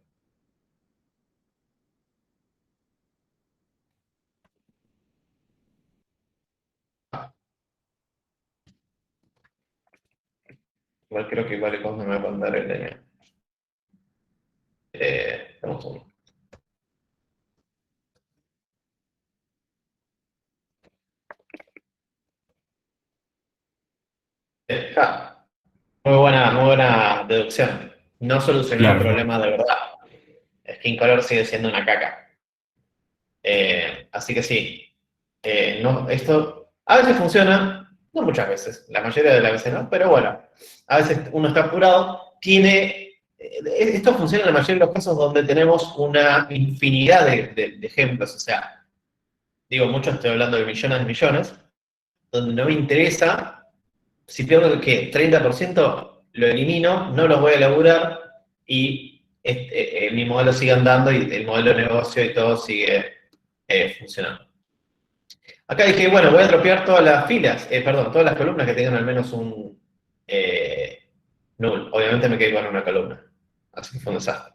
Igual creo que vale cuando me va a mandar el año. Vamos a ver. Muy buena deducción. No solucionó el problema de verdad. Skin Color sigue siendo una caca. Así que sí. Esto a veces funciona, no muchas veces, la mayoría de las veces no, pero bueno, a veces uno está apurado. Esto funciona en la mayoría de los casos donde tenemos una infinidad de ejemplos, o sea, digo, mucho estoy hablando de millones de millones, donde no me interesa. Si pierdo el que 30%, lo elimino, no los voy a laburar y mi modelo sigue andando y el modelo de negocio y todo sigue funcionando. Acá dije, bueno, voy a dropear todas las filas, todas las columnas que tengan al menos un null. Obviamente me quedé con una columna, así que fue un desastre.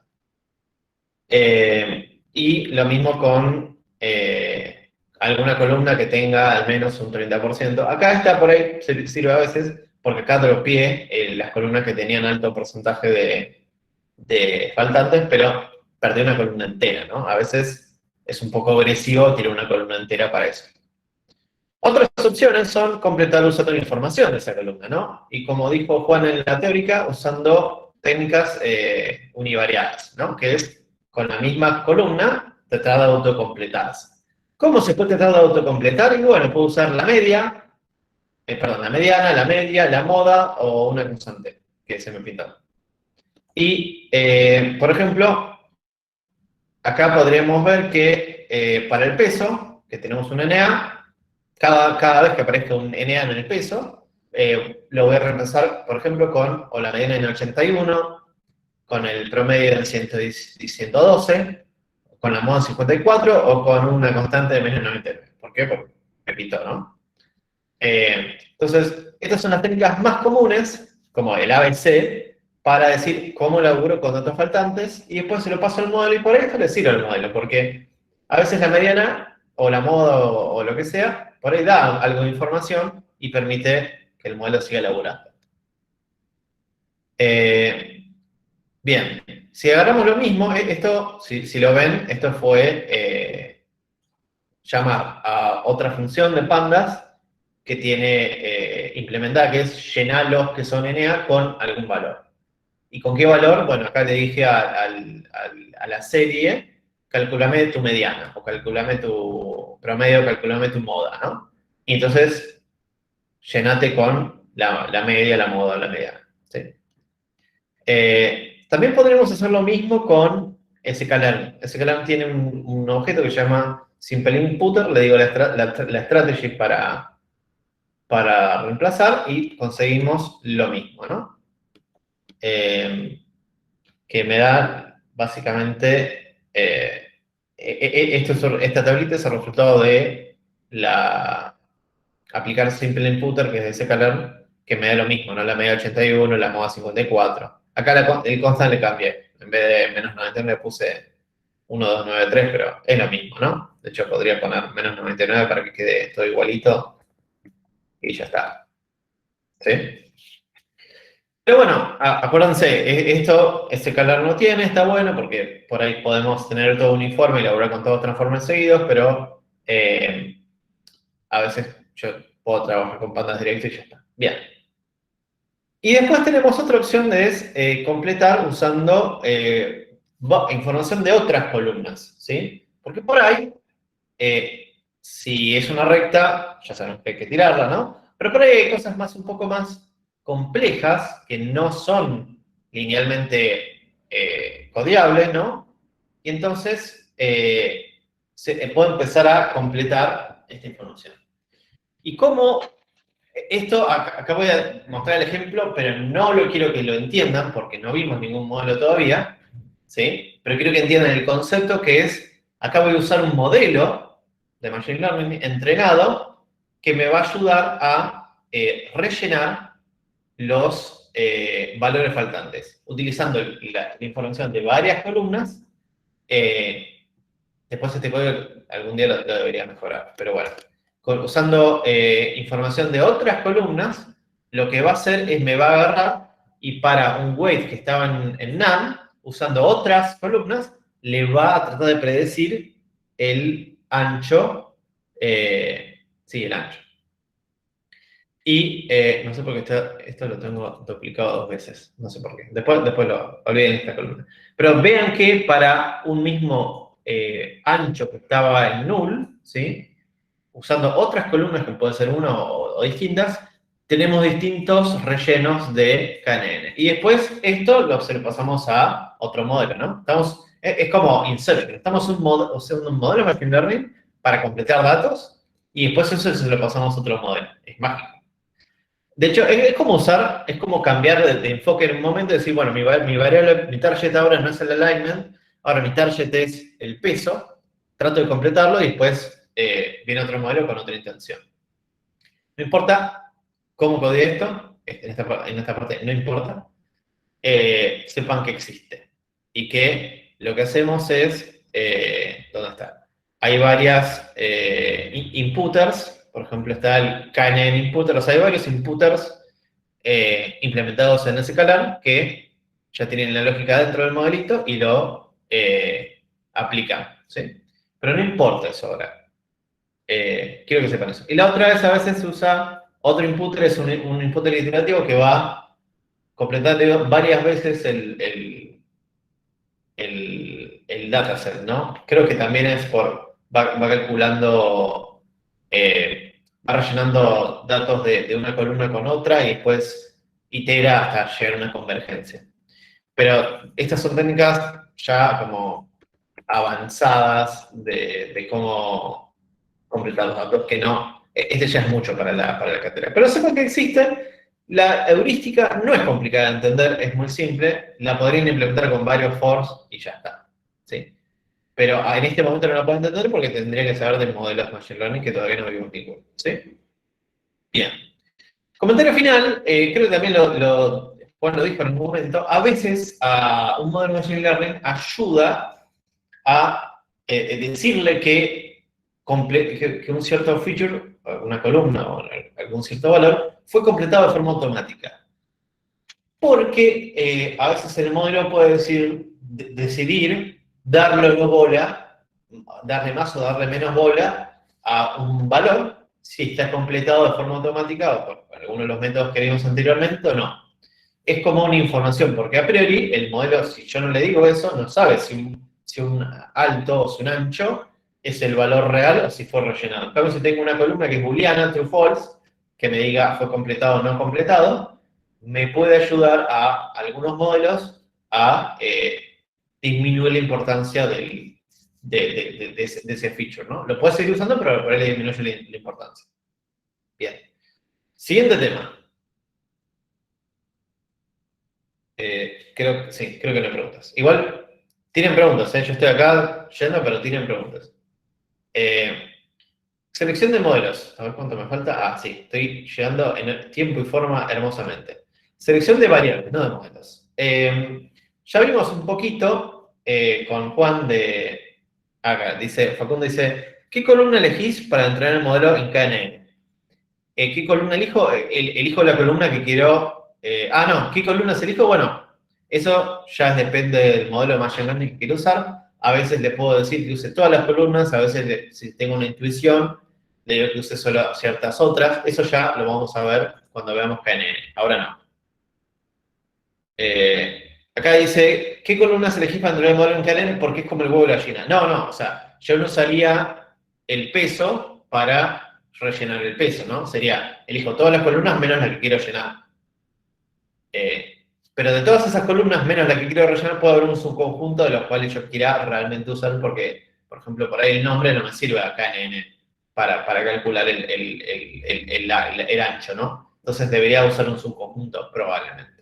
Y lo mismo con alguna columna que tenga al menos un 30%. Acá está por ahí, sirve a veces, porque acá dropié las columnas que tenían alto porcentaje de faltantes, pero perdí una columna entera, ¿no? A veces es un poco agresivo tirar una columna entera para eso. Otras opciones son completar usando la información de esa columna, ¿no? Y como dijo Juan en la teórica, usando técnicas univariadas, ¿no? Que es con la misma columna tratar de autocompletarse. ¿Cómo se puede tratar de autocompletar? Y bueno, puedo usar la media, la mediana, la media, la moda o una constante, que se me pintó. Y, por ejemplo, acá podríamos ver que para el peso, que tenemos un NA, cada vez que aparezca un NA en el peso, lo voy a reemplazar, por ejemplo, con o la mediana en 81, con el promedio en 112, con la moda en 54 o con una constante de menos 99. ¿Por qué? Porque repito, ¿no? Entonces, estas son las técnicas más comunes, como el ABC, para decir cómo laburo con datos faltantes, y después se lo paso al modelo, y por esto le sirve al modelo, porque a veces la mediana, o la moda, o lo que sea, por ahí da algo de información y permite que el modelo siga laburando. Bien, si agarramos lo mismo, esto, si lo ven, esto fue llamar a otra función de pandas que tiene implementada, que es llenar los que son NA con algún valor. ¿Y con qué valor? Bueno, acá le dije a la serie, calculame tu mediana, o calculame tu promedio, calculame tu moda, ¿no? Y entonces, llenate con la media, la moda, la mediana. ¿Sí? También podríamos hacer lo mismo con sklearn. Sklearn tiene un objeto que se llama simple inputter, le digo la strategy para reemplazar y conseguimos lo mismo, ¿no? Que me da básicamente esta tablita es el resultado de aplicar simple inputter, que es de sklearn, que me da lo mismo, ¿no? La media 81, la moda 54. Acá el constant le cambié. En vez de menos 99 puse 1293, pero es lo mismo, ¿no? De hecho, podría poner menos 99 para que quede todo igualito y ya está. ¿Sí? Pero bueno, acuérdense, esto sklearn no tiene, está bueno, porque por ahí podemos tener todo uniforme y laburar con todos transformes seguidos, pero a veces yo puedo trabajar con pandas directos y ya está. Bien. Y después tenemos otra opción de completar usando información de otras columnas, ¿sí? Porque por ahí, si es una recta, ya sabemos que hay que tirarla, ¿no? Pero por ahí hay cosas un poco más complejas que no son linealmente codiables, ¿no? Y entonces puedo empezar a completar esta información. ¿Y cómo? Esto, acá voy a mostrar el ejemplo, pero no lo quiero que lo entiendan, porque no vimos ningún modelo todavía, ¿sí? Pero quiero que entiendan el concepto, que es, acá voy a usar un modelo de Machine Learning entrenado que me va a ayudar a rellenar los valores faltantes, utilizando la información de varias columnas. Después este código algún día lo debería mejorar, pero bueno. Usando información de otras columnas, lo que va a hacer es me va a agarrar y para un weight que estaba en NaN, usando otras columnas, le va a tratar de predecir el ancho. Sí, el ancho. Y no sé por qué esto lo tengo duplicado 2 veces. No sé por qué. Después lo olviden esta columna. Pero vean que para un mismo ancho que estaba en null, ¿sí? Usando otras columnas, que pueden ser una o distintas, tenemos distintos rellenos de KNN. Y después esto se lo pasamos a otro modelo, ¿no? Es como Inception. Estamos usando un modelo de Machine Learning para completar datos y después eso se lo pasamos a otro modelo. Es mágico. De hecho, es como cambiar de enfoque en un momento y decir, bueno, mi variable, mi target ahora no es el alignment, ahora mi target es el peso, trato de completarlo y después viene otro modelo con otra intención. No importa cómo codee esto, en esta parte no importa, sepan que existe. Y que lo que hacemos es, ¿dónde está? hay varias inputters, por ejemplo está el KNN inputter, o sea, hay varios inputters implementados en scala que ya tienen la lógica dentro del modelito y lo aplican, ¿sí? Pero no importa eso ahora. Quiero que sepan eso. Y la otra vez a veces se usa otro inputter, es un inputter iterativo que va completando varias veces el dataset, ¿no? Creo que también es va calculando, va rellenando datos de una columna con otra y después itera hasta llegar a una convergencia. Pero estas son técnicas ya como avanzadas de cómo completar los datos, que no, este ya es mucho para la cátedra. Pero sepan que existe. La heurística no es complicada de entender, es muy simple. La podrían implementar con varios fors y ya está, ¿sí? Pero en este momento no la pueden entender porque tendría que saber de modelos Machine Learning que todavía no vimos ninguno, ¿sí? Bien. Comentario final, creo que también Juan lo dijo en algún momento, a veces a un modelo Machine Learning ayuda a decirle que un cierto feature, una columna o algún cierto valor, fue completado de forma automática. Porque a veces el modelo puede decidir darle bola, darle más o darle menos bola a un valor, si está completado de forma automática o por alguno de los métodos que vimos anteriormente o no. Es como una información, porque a priori el modelo, si yo no le digo eso, no sabe si un alto o si un ancho es el valor real o si fue rellenado. En cambio, si tengo una columna que es booleana, true, false, que me diga fue completado o no completado, me puede ayudar a algunos modelos a disminuir la importancia de ese feature, ¿no? Lo puedes seguir usando, pero por ahí le disminuye la importancia. Bien. Siguiente tema. Creo que no hay preguntas. Igual, tienen preguntas, ¿eh? Yo estoy acá yendo, pero tienen preguntas. Selección de modelos. A ver cuánto me falta. Ah, sí, estoy llegando en tiempo y forma hermosamente. Selección de variables, no de modelos. Ya vimos un poquito con Juan de... Acá, Facundo dice, ¿qué columna elegís para entrenar el modelo en KNN? ¿Qué columna elijo? Elijo la columna que quiero... no, ¿qué columnas elijo? Bueno, eso ya depende del modelo de Machine Learning que quiero usar. A veces le puedo decir que use todas las columnas, a veces si tengo una intuición, le digo que use solo ciertas otras. Eso ya lo vamos a ver cuando veamos KNN. Ahora no. Acá dice, ¿qué columnas elegís para entrenar el modelo en KNN? Porque es como el huevo y la gallina. No, o sea, yo no usaría el peso para rellenar el peso, ¿no? Sería, elijo todas las columnas menos la que quiero llenar. Pero de todas esas columnas menos la que quiero rellenar puede haber un subconjunto de los cuales yo quiera realmente usar porque, por ejemplo, por ahí el nombre no me sirve a KNN para calcular el ancho, ¿no? Entonces debería usar un subconjunto probablemente.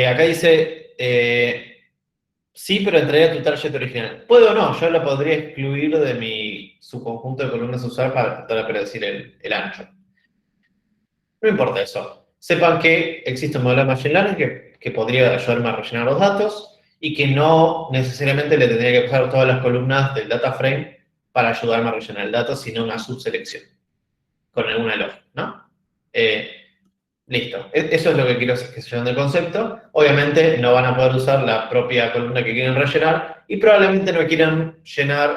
Acá dice, sí, pero entraría tu target original. ¿Puedo o no? Yo lo podría excluir de mi subconjunto de columnas a usar para tratar de predecir el ancho. No importa eso. Sepan que existe un modelo de Machine Learning que podría ayudarme a rellenar los datos y que no necesariamente le tendría que usar todas las columnas del data frame para ayudarme a rellenar el dato, sino una subselección con alguna lógica, ¿no? Listo. Eso es lo que quiero que se lleven del concepto. Obviamente no van a poder usar la propia columna que quieren rellenar y probablemente no quieran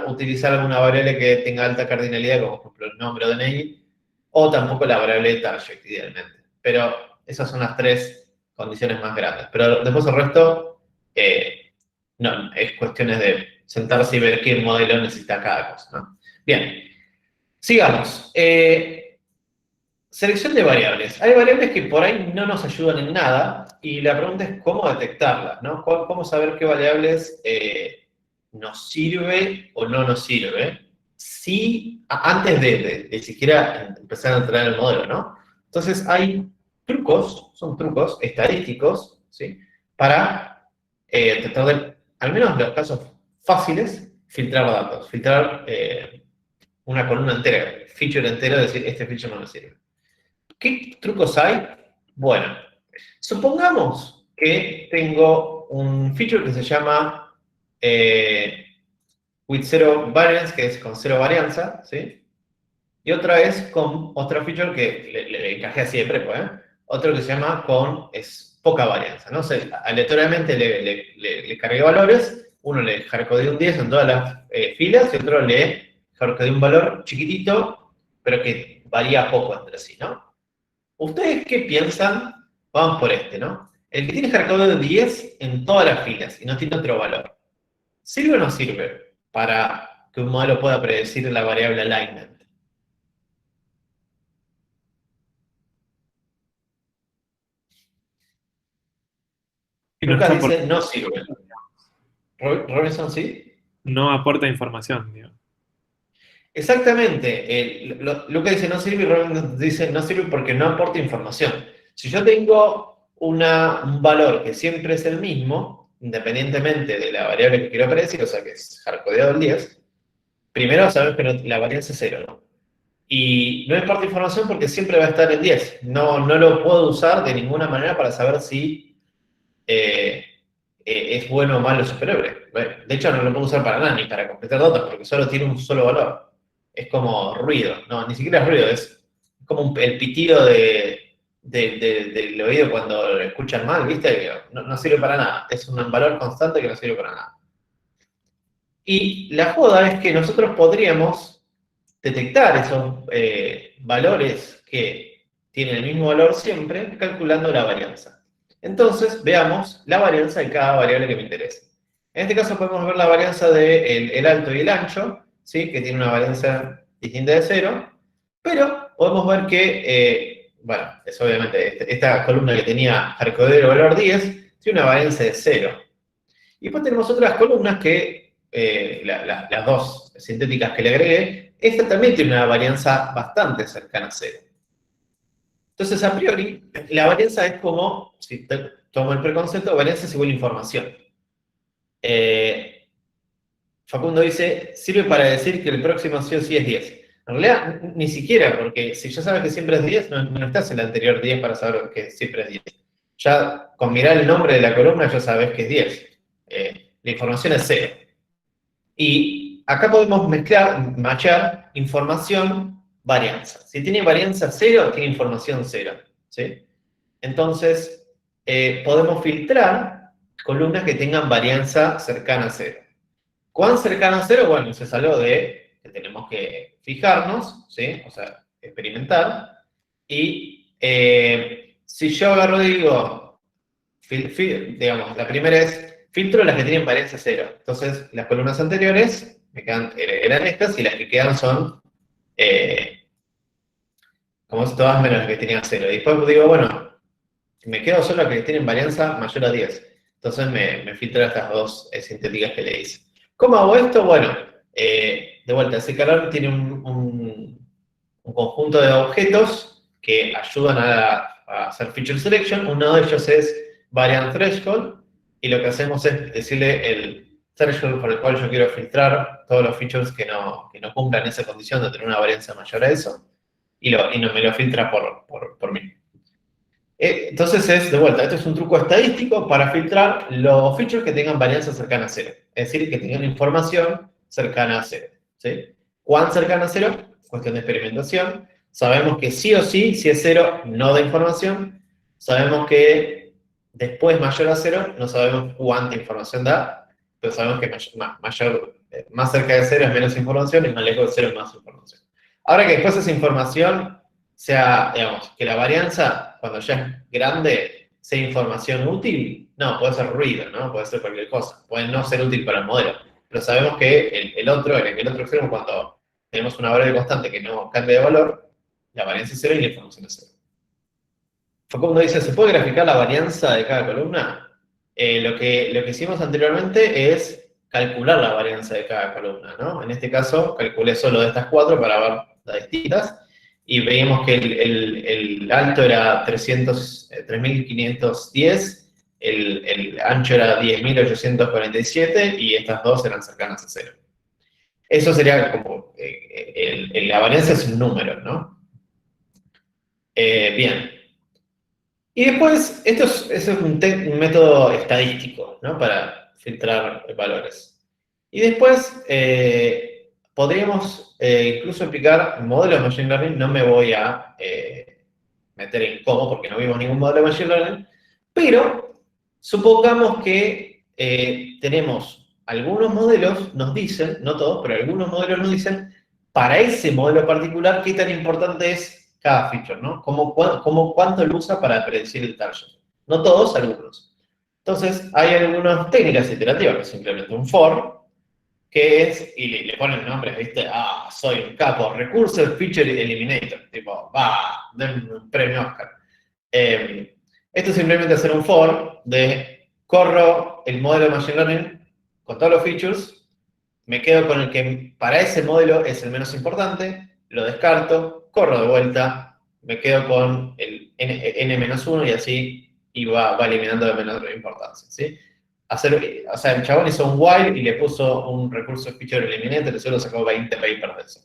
utilizar alguna variable que tenga alta cardinalidad, como por ejemplo el nombre o DNI, o tampoco la variable de target, idealmente. Pero esas son las tres condiciones más grandes. Pero después el resto, no, es cuestiones de sentarse y ver qué modelo necesita cada cosa, ¿no? Bien, sigamos. Selección de variables. Hay variables que por ahí no nos ayudan en nada y la pregunta es cómo detectarlas, ¿no? ¿Cómo saber qué variables nos sirve o no nos sirve? Sí, antes de siquiera empezar a entrenar el modelo, ¿no? Entonces hay son trucos estadísticos, ¿sí? Para tratar de, al menos en los casos fáciles, filtrar datos, filtrar una columna entera, feature entero, decir, este feature no me sirve. ¿Qué trucos hay? Bueno, supongamos que tengo un feature que se llama with zero variance, que es con cero varianza, ¿sí? Y otra es con otra feature que le encajé así de prepo, ¿eh? Otro que se llama con es poca varianza, ¿no? O sea, aleatoriamente le cargué valores, uno le hardcodeé un 10 en todas las filas y otro le hardcodeé un valor chiquitito, pero que varía poco entre sí, ¿no? ¿Ustedes qué piensan? Vamos por este, ¿no? El que tiene hardcodeo de 10 en todas las filas y no tiene otro valor, ¿sirve o no sirve para que un modelo pueda predecir la variable alignment? Y no Lucas está dice no sirve. Robinson, ¿sí? no aporta información, digo. Exactamente. Lucas dice no sirve y Robinson dice no sirve porque no aporta información. Si yo tengo un valor que siempre es el mismo, independientemente de la variable que quiero predecir, o sea que es hardcodeado el 10, primero sabes que la varianza es 0, ¿no? Y no importa información porque siempre va a estar en 10. No lo puedo usar de ninguna manera para saber si es bueno o malo el superhéroe. De hecho, no lo puedo usar para nada, ni para completar datos, porque solo tiene un solo valor. Es como ruido. No, ni siquiera es ruido, es como el pitido del oído cuando lo escuchan mal, ¿viste? No sirve para nada. Es un valor constante que no sirve para nada. Y la joda es que nosotros podríamos detectar esos valores que tienen el mismo valor siempre, calculando la varianza. Entonces, veamos la varianza de cada variable que me interese. En este caso podemos ver la varianza del el alto y el ancho, ¿sí? Que tiene una varianza distinta de 0, pero podemos ver que, bueno, es obviamente esta columna que tenía hardcodero valor 10, tiene una varianza de 0. Y después tenemos otras columnas que, las dos sintéticas que le agregué, esta también tiene una varianza bastante cercana a 0. Entonces, a priori, la varianza es como, si tomo el preconcepto, varianza es igual a información. Facundo dice, sirve para decir que el próximo sí o sí es 10. En realidad, ni siquiera, porque si ya sabes que siempre es 10, no estás en el anterior 10 para saber que siempre es 10. Ya con mirar el nombre de la columna ya sabes que es 10. La información es 0. Y acá podemos matchar información, varianza. Si tiene varianza 0, tiene información 0. ¿Sí? Entonces, podemos filtrar columnas que tengan varianza cercana a 0. ¿Cuán cercana a 0? Bueno, se salió de que tenemos que fijarnos, ¿sí? O sea, experimentar. Y si yo agarro y digo, digamos, la primera es filtro las que tienen varianza 0. Entonces, las columnas anteriores eran estas y las que quedan son, como si todas menos las que tenían 0. Y después digo, bueno, me quedo solo las que tienen varianza mayor a 10. Entonces me filtro estas dos sintéticas que le hice. ¿Cómo hago esto? Bueno, de vuelta, CKlearn tiene un conjunto de objetos que ayudan a hacer feature selection. Uno de ellos es variant threshold, y lo que hacemos es decirle el threshold por el cual yo quiero filtrar todos los features que no cumplan esa condición de tener una varianza mayor a eso, y me lo filtra por mí. Entonces de vuelta, esto es un truco estadístico para filtrar los features que tengan varianza cercana a 0. Es decir, que tengan información cercana a 0. ¿Sí? ¿Cuán cercana a 0? Cuestión de experimentación. Sabemos que sí o sí, si es 0, no da información. Sabemos que después mayor a 0, no sabemos cuánta información da, pero sabemos que más cerca de 0 es menos información y más lejos de 0 es más información. Ahora que después esa información sea, digamos, que la varianza, cuando ya es grande, sea información útil, no, puede ser ruido, ¿no? Puede ser cualquier cosa. Puede no ser útil para el modelo. Pero sabemos que en el otro extremo, cuando tenemos una variable constante que no cambia de valor, la varianza es 0 y la información es 0. Facundo dice, ¿se puede graficar la varianza de cada columna? Lo que hicimos anteriormente es calcular la varianza de cada columna, ¿no? En este caso, calculé solo de estas 4 para ver las distintas, y veíamos que el alto era 3.510, el ancho era 10.847, y estas dos eran cercanas a 0. Eso sería como, la varianza es un número, ¿no? Bien. Y después, es un método estadístico, ¿no? Para filtrar valores. Y después podríamos incluso aplicar modelos de Machine Learning. No me voy a meter en cómo, porque no vimos ningún modelo de Machine Learning, pero supongamos que tenemos algunos modelos, nos dicen, no todos, pero algunos modelos nos dicen, para ese modelo particular, qué tan importante es cada feature, ¿no? Cuánto lo usa para predecir el target. No todos, algunos. Entonces, hay algunas técnicas iterativas, que es simplemente un for, que es, y le ponen nombres, ¿viste? Ah, soy un capo, Recursive Feature Eliminator, tipo, denme un premio Oscar. Esto es simplemente hacer un for de corro el modelo de Machine Learning con todos los features, me quedo con el que para ese modelo es el menos importante, lo descarto, corro de vuelta, me quedo con el n-1 y así y va eliminando de menor importancia, ¿sí? O sea, el chabón hizo un while y le puso un recurso feature eliminator y solo sacó 20 papers de eso.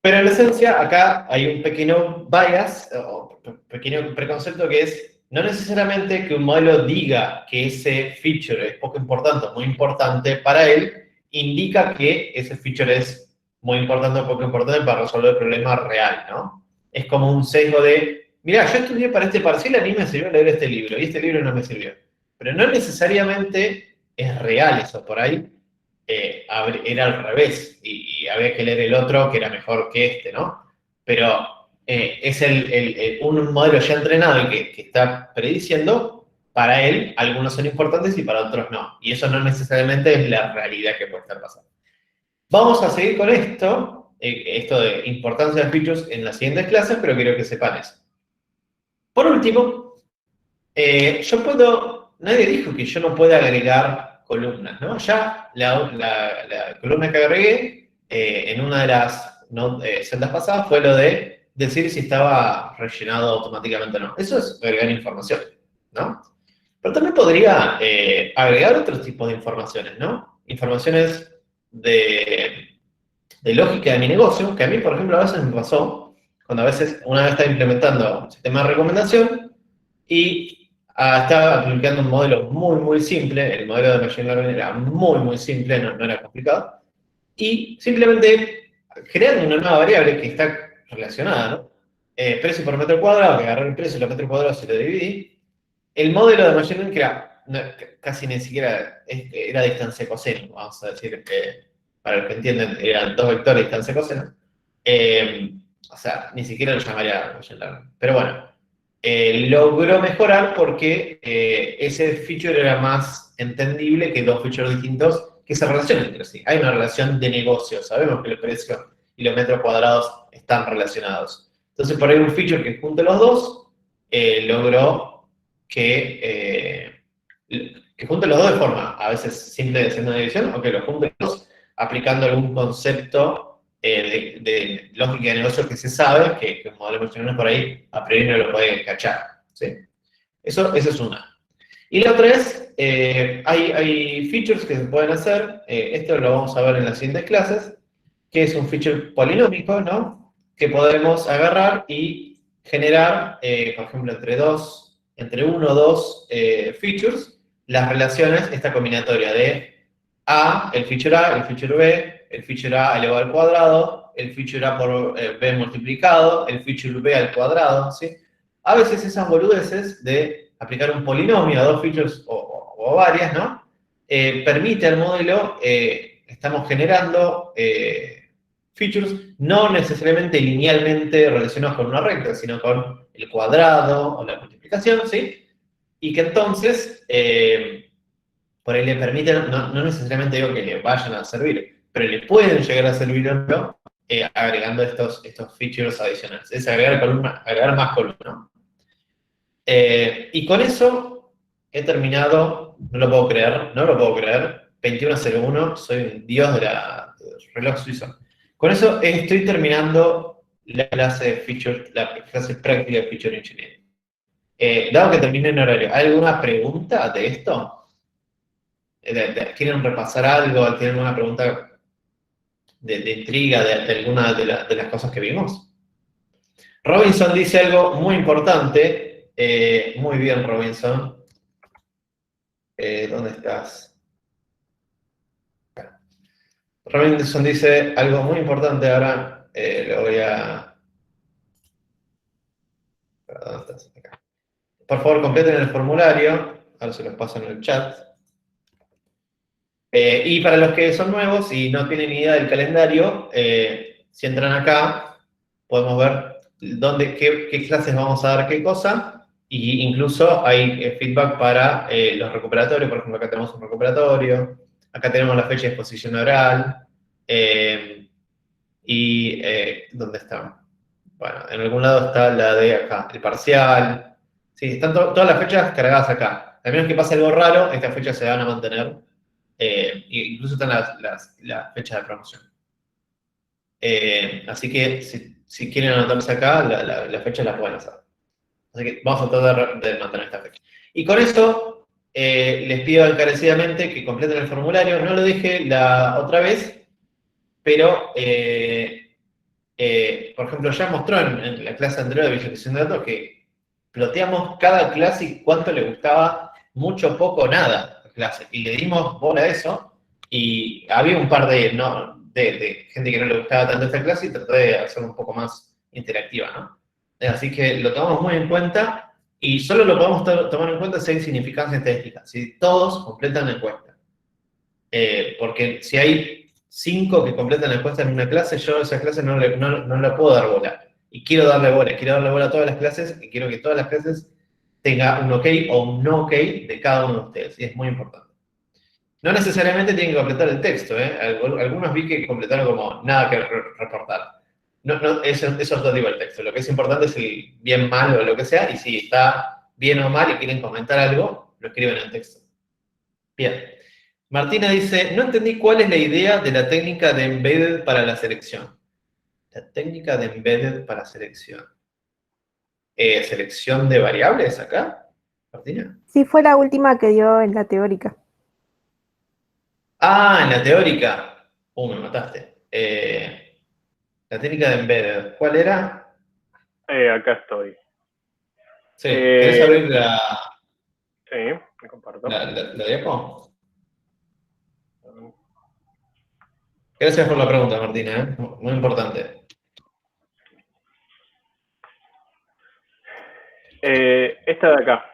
Pero en esencia, acá hay un pequeño bias, o pequeño preconcepto que es, no necesariamente que un modelo diga que ese feature es poco importante o muy importante para él, indica que ese feature es muy importante o poco importante para resolver el problema real, ¿no? Es como un sesgo de, mirá, yo estudié para este parcial, a mí me sirvió leer este libro, y este libro no me sirvió. Pero no necesariamente es real eso, por ahí era al revés, y había que leer el otro que era mejor que este, ¿no? Pero es un modelo ya entrenado y que está prediciendo, para él algunos son importantes y para otros no. Y eso no necesariamente es la realidad que puede estar pasando. Vamos a seguir con esto de importancia de features en las siguientes clases, pero quiero que sepan eso. Por último, nadie dijo que yo no pueda agregar columnas, ¿no? Ya la columna que agregué en una de las celdas pasadas fue lo de decir si estaba rellenado automáticamente o no. Eso es agregar información, ¿no? Pero también podría agregar otros tipos de informaciones, ¿no? Informaciones de lógica de mi negocio, que a mí, por ejemplo, a veces me pasó, cuando a veces una vez estaba implementando un sistema de recomendación y estaba aplicando un modelo muy, muy simple, el modelo de Machine Learning era muy, muy simple, no era complicado, y simplemente creando una nueva variable que está relacionada, ¿no? Precio por metro cuadrado, que agarré el precio y los metros cuadrados y lo dividí, el modelo de Machine Learning, que era casi ni siquiera era distancia coseno, vamos a decir que, para los que entienden, eran 2 vectores distancia coseno, o sea, ni siquiera lo llamaría Machine Learning, pero bueno, logró mejorar porque ese feature era más entendible que dos features distintos que se relacionan entre sí. Hay una relación de negocio, sabemos que el precio y los metros cuadrados están relacionados. Entonces, por ahí un feature que junte los dos, logró que junte los dos de forma a veces simple de hacer una división, o que los junte los dos aplicando algún concepto de lógica de negocio que se sabe, que un modelo emocional por ahí a priori no lo puede cachar, ¿sí? Eso es una. Y la otra es, hay features que se pueden hacer, esto lo vamos a ver en las siguientes clases, que es un feature polinómico, ¿no? Que podemos agarrar y generar, por ejemplo, entre uno o dos features, las relaciones, esta combinatoria de el feature A, el feature B, el feature A elevado al cuadrado, el feature A por B multiplicado, el feature B al cuadrado, ¿sí? A veces esas boludeces de aplicar un polinomio a dos features o varias, ¿no? Permite al modelo, estamos generando features no necesariamente linealmente relacionados con una recta, sino con el cuadrado o la multiplicación, ¿sí? Y que entonces, por ahí le permiten, no necesariamente digo que le vayan a servir, pero le pueden llegar a servir o no, agregando estos features adicionales. Es agregar más columnas, ¿no? Y con eso he terminado, no lo puedo creer, 21:01, soy un dios del reloj suizo. Con eso estoy terminando la clase práctica de Feature Engineering. Dado que terminé en horario, ¿hay alguna pregunta de esto? ¿Quieren repasar algo? ¿Tienen alguna pregunta de intriga de alguna de las cosas que vimos? Robinson dice algo muy importante. Muy bien, Robinson. ¿Dónde estás? Robinson dice algo muy importante ahora, lo voy a... ¿Dónde estás? Acá. Por favor, completen el formulario, ahora se los paso en el chat. Y para los que son nuevos y no tienen ni idea del calendario, si entran acá, podemos ver qué clases vamos a dar qué cosa, y incluso hay feedback para los recuperatorios. Por ejemplo, acá tenemos un recuperatorio, acá tenemos la fecha de exposición oral, ¿dónde está? Bueno, en algún lado está la de acá, el parcial. Sí, están todas las fechas cargadas acá. A menos que pase algo raro, estas fechas se van a mantener. Incluso están las fechas de promoción. Así que si quieren anotarse acá, la fecha la pueden hacer. Así que vamos a tratar de mantener esta fecha. Y con eso, les pido encarecidamente que completen el formulario. No lo dije la otra vez, pero, por ejemplo, ya mostró en la clase anterior de visualización de datos que ploteamos cada clase y cuánto le gustaba, mucho, poco, nada, la clase. Y le dimos bola a eso, y había un par de gente que no le gustaba tanto esta clase, y traté de hacerlo un poco más interactiva, ¿no? Así que lo tomamos muy en cuenta, y solo lo podemos tomar en cuenta si hay significancia estadística, si todos completan la encuesta. Porque si hay 5 que completan la encuesta en una clase, yo a esa clase no la puedo dar bola. Y quiero darle bola a todas las clases, y quiero que todas las clases tengan un ok o un no ok de cada uno de ustedes, y es muy importante. No necesariamente tienen que completar el texto, ¿eh? Algunos vi que completaron como nada que reportar. Eso es otro tipo de texto. Lo que es importante es el bien, mal o lo que sea, y si está bien o mal y quieren comentar algo, lo escriben en texto. Bien. Martina dice, no entendí cuál es la idea de la técnica de embedded para la selección. La técnica de embedded para selección. ¿Selección de variables acá, Martina? Sí, fue la última que dio en la teórica. Ah, en la teórica. Me mataste. La técnica de embedded. ¿Cuál era? Acá estoy. Sí, ¿querés abrir Sí, me comparto. la diapo? Gracias por la pregunta, Martina, ¿eh? Muy importante. Esta de acá.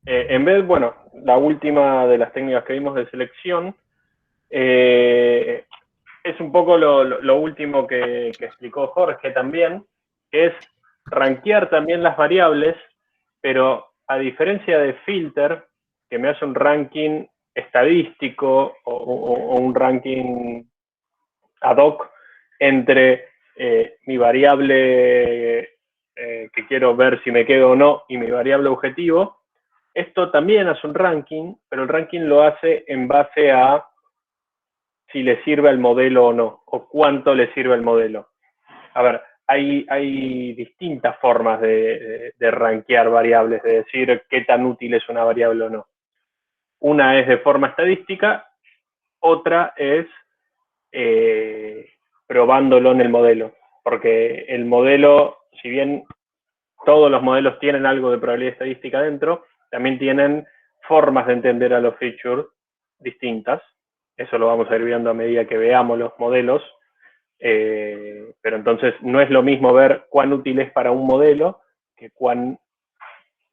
En vez, bueno, la última de las técnicas que vimos de selección, es un poco lo último que explicó Jorge también, que es rankear también las variables, pero a diferencia de filter, que me hace un ranking estadístico o un ranking ad hoc entre mi variable que quiero ver si me quedo o no y mi variable objetivo, esto también hace un ranking, pero el ranking lo hace en base a si le sirve al modelo o no, o cuánto le sirve al modelo. A ver, hay distintas formas de rankear variables, de decir qué tan útil es una variable o no. Una es de forma estadística, otra es probándolo en el modelo, porque el modelo, si bien todos los modelos tienen algo de probabilidad estadística dentro, también tienen formas de entender a los features distintas. Eso lo vamos a ir viendo a medida que veamos los modelos, pero entonces no es lo mismo ver cuán útil es para un modelo que cuán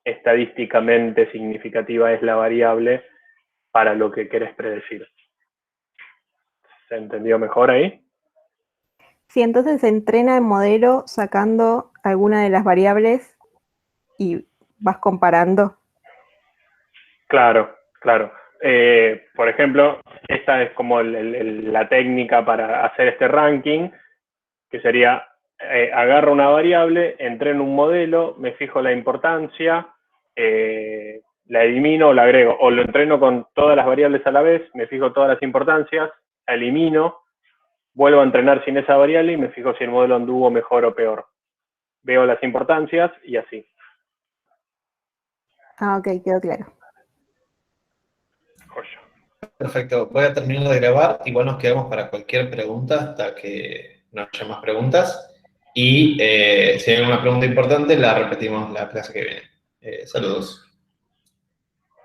estadísticamente significativa es la variable para lo que querés predecir. ¿Se entendió mejor ahí? Sí, entonces se entrena el modelo sacando alguna de las variables y vas comparando. Claro, claro. Por ejemplo, esta es como la técnica para hacer este ranking, que sería, agarro una variable, entreno un modelo, me fijo la importancia, la elimino o la agrego, o lo entreno con todas las variables a la vez, me fijo todas las importancias, la elimino, vuelvo a entrenar sin esa variable y me fijo si el modelo anduvo mejor o peor. Veo las importancias y así. Ah, ok, quedó claro. Joya. Perfecto, voy a terminar de grabar. Igual nos quedamos para cualquier pregunta hasta que no haya más preguntas. Y si hay alguna pregunta importante, la repetimos la clase que viene. Saludos.